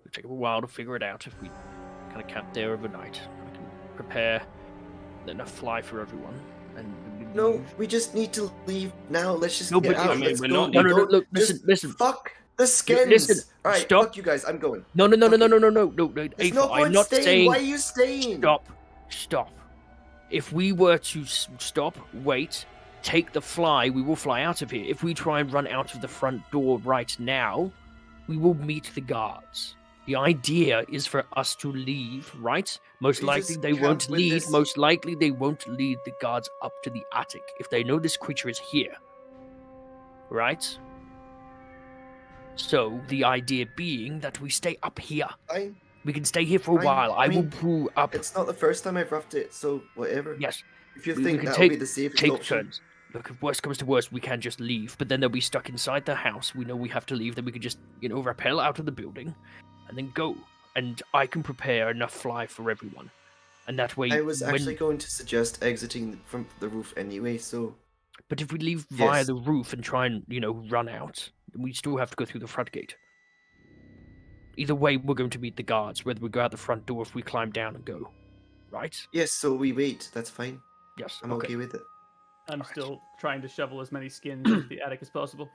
It'll take a while to figure it out if we kind of camp there overnight. We can prepare enough fly for everyone. And No, we just need to leave now. Let's just No, get but- out. I mean, Let's we're go. not- We No, no, no, don't- look, just listen. Fuck the skins. Listen, All right, stop. fuck you guys. I'm going. No. Fuck you. No, There's Ava, no I'm point not staying. saying. Why are you staying? Stop. If we were to stop, wait, take the fly, we will fly out of here. If we try and run out of the front door right now, we will meet the guards. The idea is for us to leave, right? Most You likely just they can't won't with lead. this. Most likely they won't lead the guards up to the attic if they know this creature is here. Right? So the idea being that we stay up here. Fine. We can stay here for a Fine. while. I I will mean, pull up. It's not the first time I've roughed it, so whatever. Yes, If you we think can that would be the safest take option. turns. Look, if worst comes to worst, we can just leave, but then they'll be stuck inside the house. We know we have to leave, then we can just, rappel out of the building and then go. And I can prepare enough fly for everyone. And that way, I was actually going to suggest exiting from the roof anyway, so But if we leave via Yes. the roof and try and, run out, then we still have to go through the front gate. Either way, we're going to meet the guards, whether we go out the front door, if we climb down and go. Right? yes, so we wait. That's fine. Yes. I'm okay with it. I'm Alright. still trying to shovel as many skins into the attic as possible.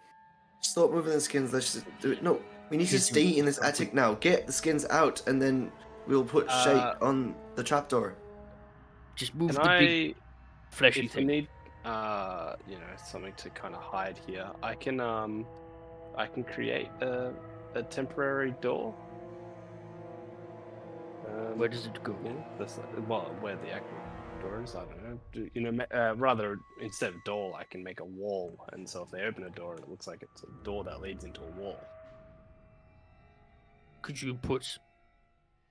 Stop moving the skins. Let's just do it. No, we need to Just- stay in this attic now. Get the skins out, and then we'll put shite on the trapdoor. Just move Can the big I, fleshy if we thing. need, something to kind of hide here, I can create a temporary door. Where does it go? Yeah, where the actual door is, I don't know. Rather, instead of door, I can make a wall, and so if they open a door, it looks like it's a door that leads into a wall. Could you put...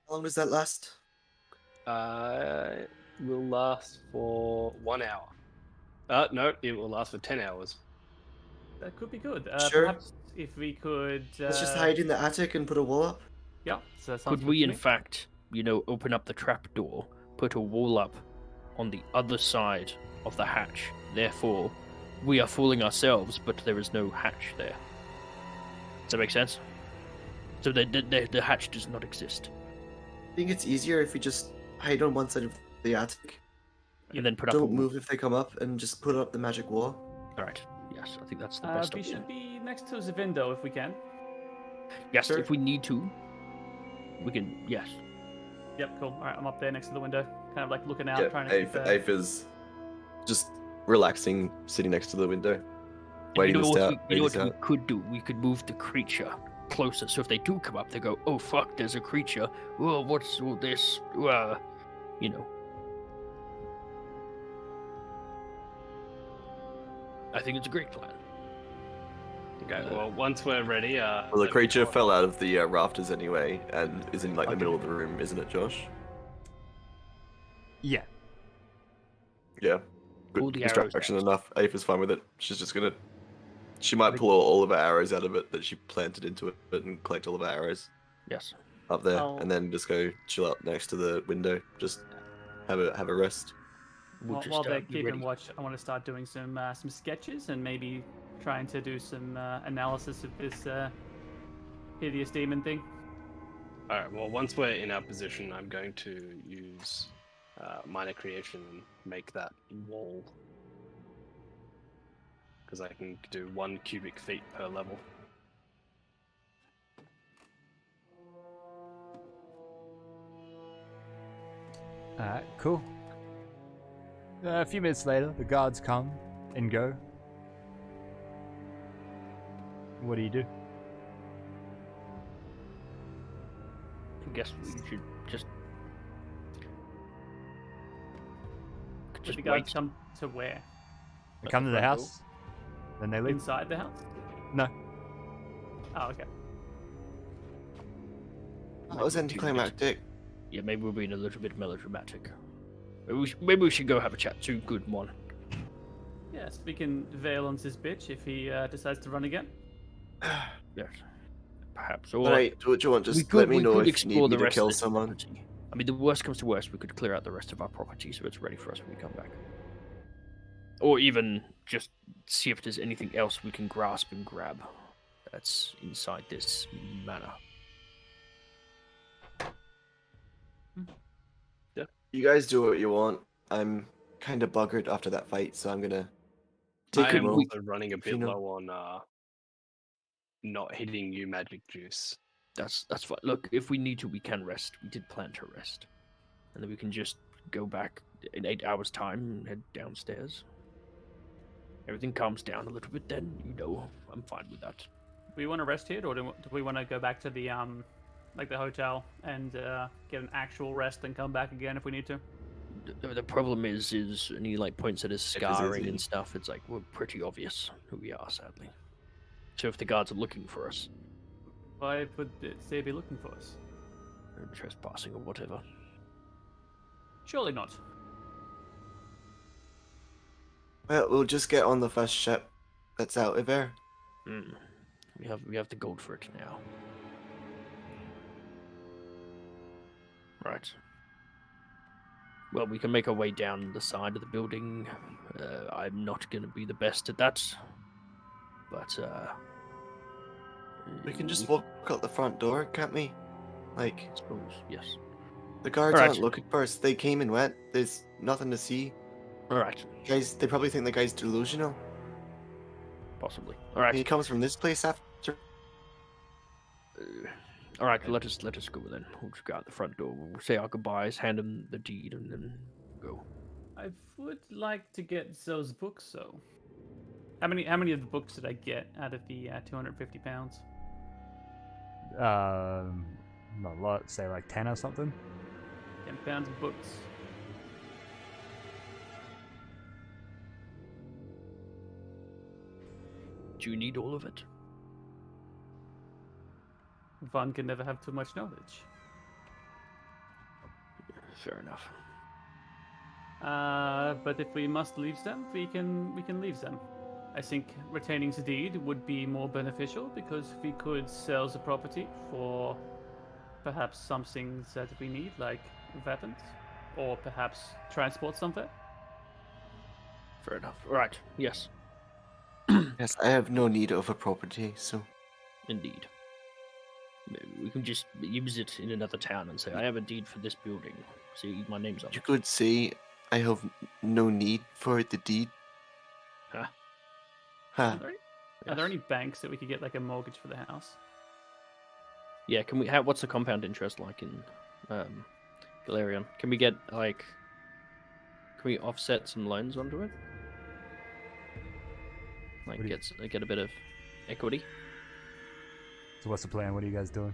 How long does that last? It will last for 1 hour. No, it will last for 10 hours. That could be good. Sure. Perhaps if we could. Let's just hide in the attic and put a wall up. Yeah. So that sounds Could good we, to in me. fact, open up the trap door, put a wall up on the other side of the hatch? Therefore, we are fooling ourselves, but there is no hatch there. Does that make sense? So the hatch does not exist. I think it's easier if we just hide on one side of the attic. And then put up a Don't wall. move if they come up, and just put up the magic wall. Alright, yes, I think that's the best We option. should be next to Zavindo if we can. Yes, Sure. if we need to, we can, yes. Yep, cool. All right, I'm up there next to the window, kind of like looking out, Yeah, trying to keep. Afe is just relaxing, sitting next to the window, And waiting you know this what, out. we, you know waiting what this we out. could do? We could move the creature closer, so if they do come up, they go, oh fuck, there's a creature. Oh, what's all this? I think it's a great plan. Okay, well, once we're ready, Well, the let me creature know. fell out of the rafters anyway, and is in like the middle of the room, isn't it, Josh? Yeah. Yeah. Pull Good the arrows distraction out. enough. Aoife's fine with it. She's just gonna. She might pull all of her arrows out of it that she planted into it and collect all of her arrows Yes. up there, I'll- and then just go chill out next to the window. Just have a rest. We'll just While they're be keeping ready. watch, I want to start doing some sketches and maybe trying to do some analysis of this hideous demon thing. Alright, well, once we're in our position, I'm going to use minor creation and make that wall. Because I can do 1 cubic feet per level. Alright, cool. A few minutes later, the guards come and go. What do you do? I guess we should just Did the wait. guards come to where? They come to the front house, then they leave. Inside the house? No. Oh, okay. That was anticlimactic. Yeah, maybe we're being a little bit melodramatic. Maybe we should go have a chat too. Good one. Yes, we can veil on this bitch if he decides to run again. Yes, perhaps. Or Alright, do what you want. we Just could, let me we know could if you explore need me the to rest kill of this someone. property. I mean, the worst comes to worst, we could clear out the rest of our property so it's ready for us when we come back. Or even just see if there's anything else we can grasp and grab that's inside this manor. You guys do what you want. I'm kind of buggered after that fight, so I'm gonna take I a am moment. also running a if you bit know. low on not hitting you magic juice. That's fine. Look, if we need to, we can rest. We did plan to rest. And then we can just go back in 8 hours' time and head downstairs. Everything calms down a little bit then, I'm fine with that. Do we want to rest here, or do we want to go back to the the hotel and get an actual rest and come back again if we need to? The problem is and he points at his is scarring easy. and stuff, it's we're pretty obvious who we are, sadly. So if the guards are looking for us, Why would they be looking for us? or trespassing or whatever. Surely not. Well, we'll just get on the first ship that's out of there. We have the gold for it now. Right. Well, we can make our way down the side of the building. I'm not going to be the best at that. But, We can just walk out the front door, can't we? I suppose, yes. The guards Alright. aren't looking for us. They came and went. There's nothing to see. Alright, Guys, they probably think the guy's delusional. possibly. Alright. He comes from this place after. Alright, let us go then. We'll just go out the front door. We'll say our goodbyes, hand him the deed, and then go. I would like to get those books, though. How many of the books did I get out of the 250 pounds? Not a lot. Say 10 or something. 10 pounds of books. Do you need all of it? One can never have too much knowledge. Fair enough. But if we must leave them, we can leave them. I think retaining the deed would be more beneficial because we could sell the property for perhaps something that we need, like weapons, or perhaps transport somewhere. Fair enough. Alright, yes, Yes, I have no need of a property, so. indeed. Maybe we can just use it in another town and say, I have a deed for this building. See, my name's on You it. could say I have no need for the deed. Huh? Huh. Are there any banks that we could get a mortgage for the house? Yeah, can we have, what's the compound interest like in Galarian? Can we get, can we offset some loans onto it? What do you- Get a bit of equity? So what's the plan? What are you guys doing?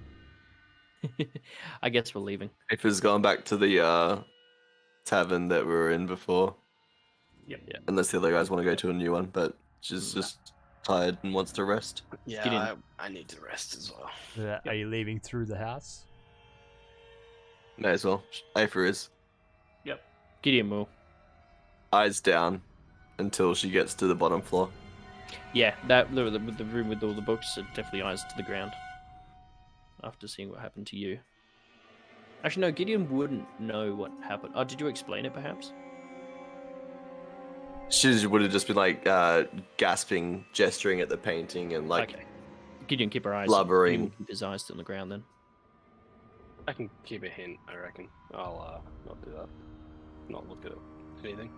I guess we're leaving. Aoife's gone back to the tavern that we were in before. Yep. Yeah. Unless the other guys want to go to a new one, but she's just tired and wants to rest. Get in. Yeah, I need to rest as well. Are you leaving through the house? May as well. Aether is. Gideon will. Eyes down until she gets to the bottom floor. Yeah, that the room with all the books are definitely eyes to the ground. After seeing what happened to you. Actually, no, Gideon wouldn't know what happened. Oh, did you explain it, perhaps? She would have just been like gasping, gesturing at the painting, and like Okay. Gideon, keep her eyes. blubbering. Gideon will keep his eyes on the ground then. I can keep a hint, I reckon. I'll not do that. Not look at anything.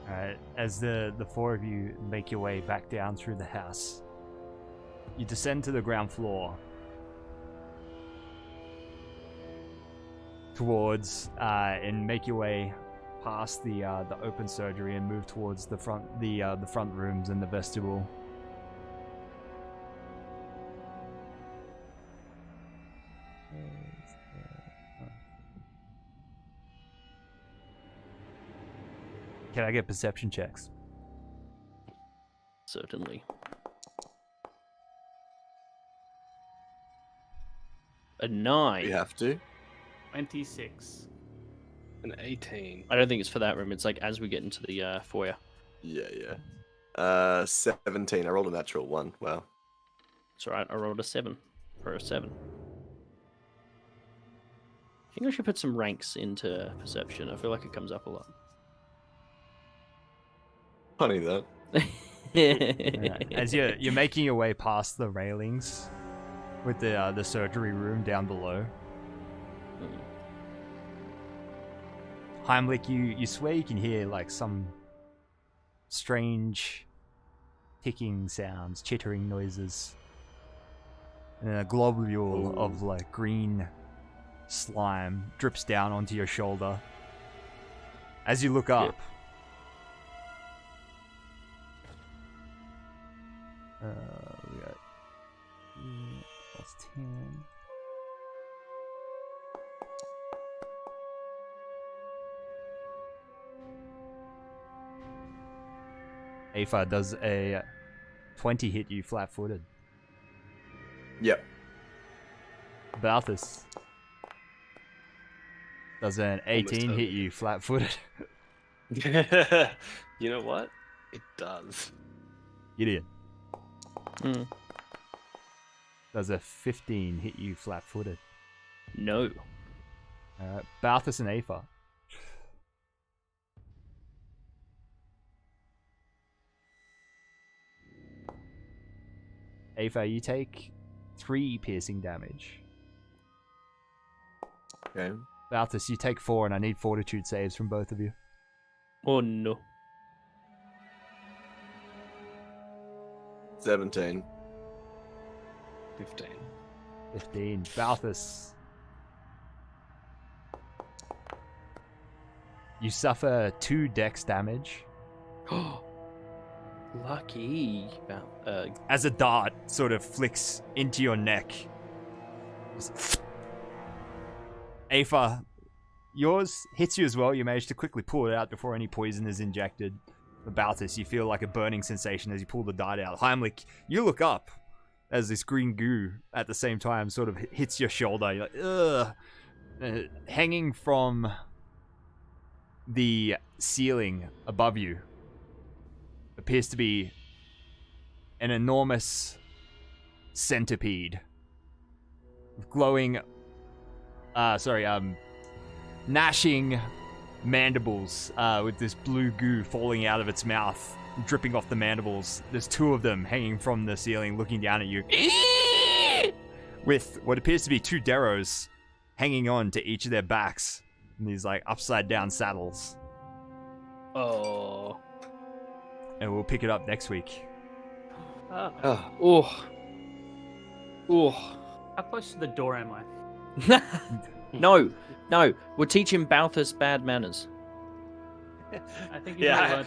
Alright, as the four of you make your way back down through the house, you descend to the ground floor towards and make your way past the open surgery and move towards the front rooms and the vestibule. Can I get perception checks? Certainly. A 9. we have to. 26. An 18. I don't think it's for that room. It's like as we get into the foyer. Yeah. 17. I rolled a natural 1. Wow. It's alright. I rolled a 7 for a 7. I think I should put some ranks into perception. I feel like it comes up a lot. Funny that. As you're making your way past the railings with the surgery room down below, Heimlich, you swear you can hear like some strange ticking sounds, chittering noises, and then a globule of like green slime drips down onto your shoulder. As you look up, we got plus 10. Aether, does a 20 hit you flat-footed? Yep. Balthus, does an 18 hit you flat-footed? You know what? It does. Gideon, Mm. does a 15 hit you flat-footed? No. Balthus and Aether. Aether, you take 3 piercing damage. Okay. Balthus, you take 4, and I need fortitude saves from both of you. Oh no. 17. 15. 15. Balthus, you suffer 2 dex damage Lucky. as a dart sort of flicks into your neck. Aether, yours hits you as well. You manage to quickly pull it out before any poison is injected. Balthus, you feel like a burning sensation as you pull the dart out. Heimlich, you look up as this green goo at the same time sort of hits your shoulder. You're like, ugh. Hanging from the ceiling above you appears to be an enormous centipede with glowing, gnashing mandibles with this blue goo falling out of its mouth, dripping off the mandibles. There's 2 of them hanging from the ceiling, looking down at you, with what appears to be 2 Deros hanging on to each of their backs in these like upside down saddles. Oh. And we'll pick it up next week. Oh, Oh. Oh. How close to the door am I? No. We're teaching Balthus bad manners. I think you Yeah, might learn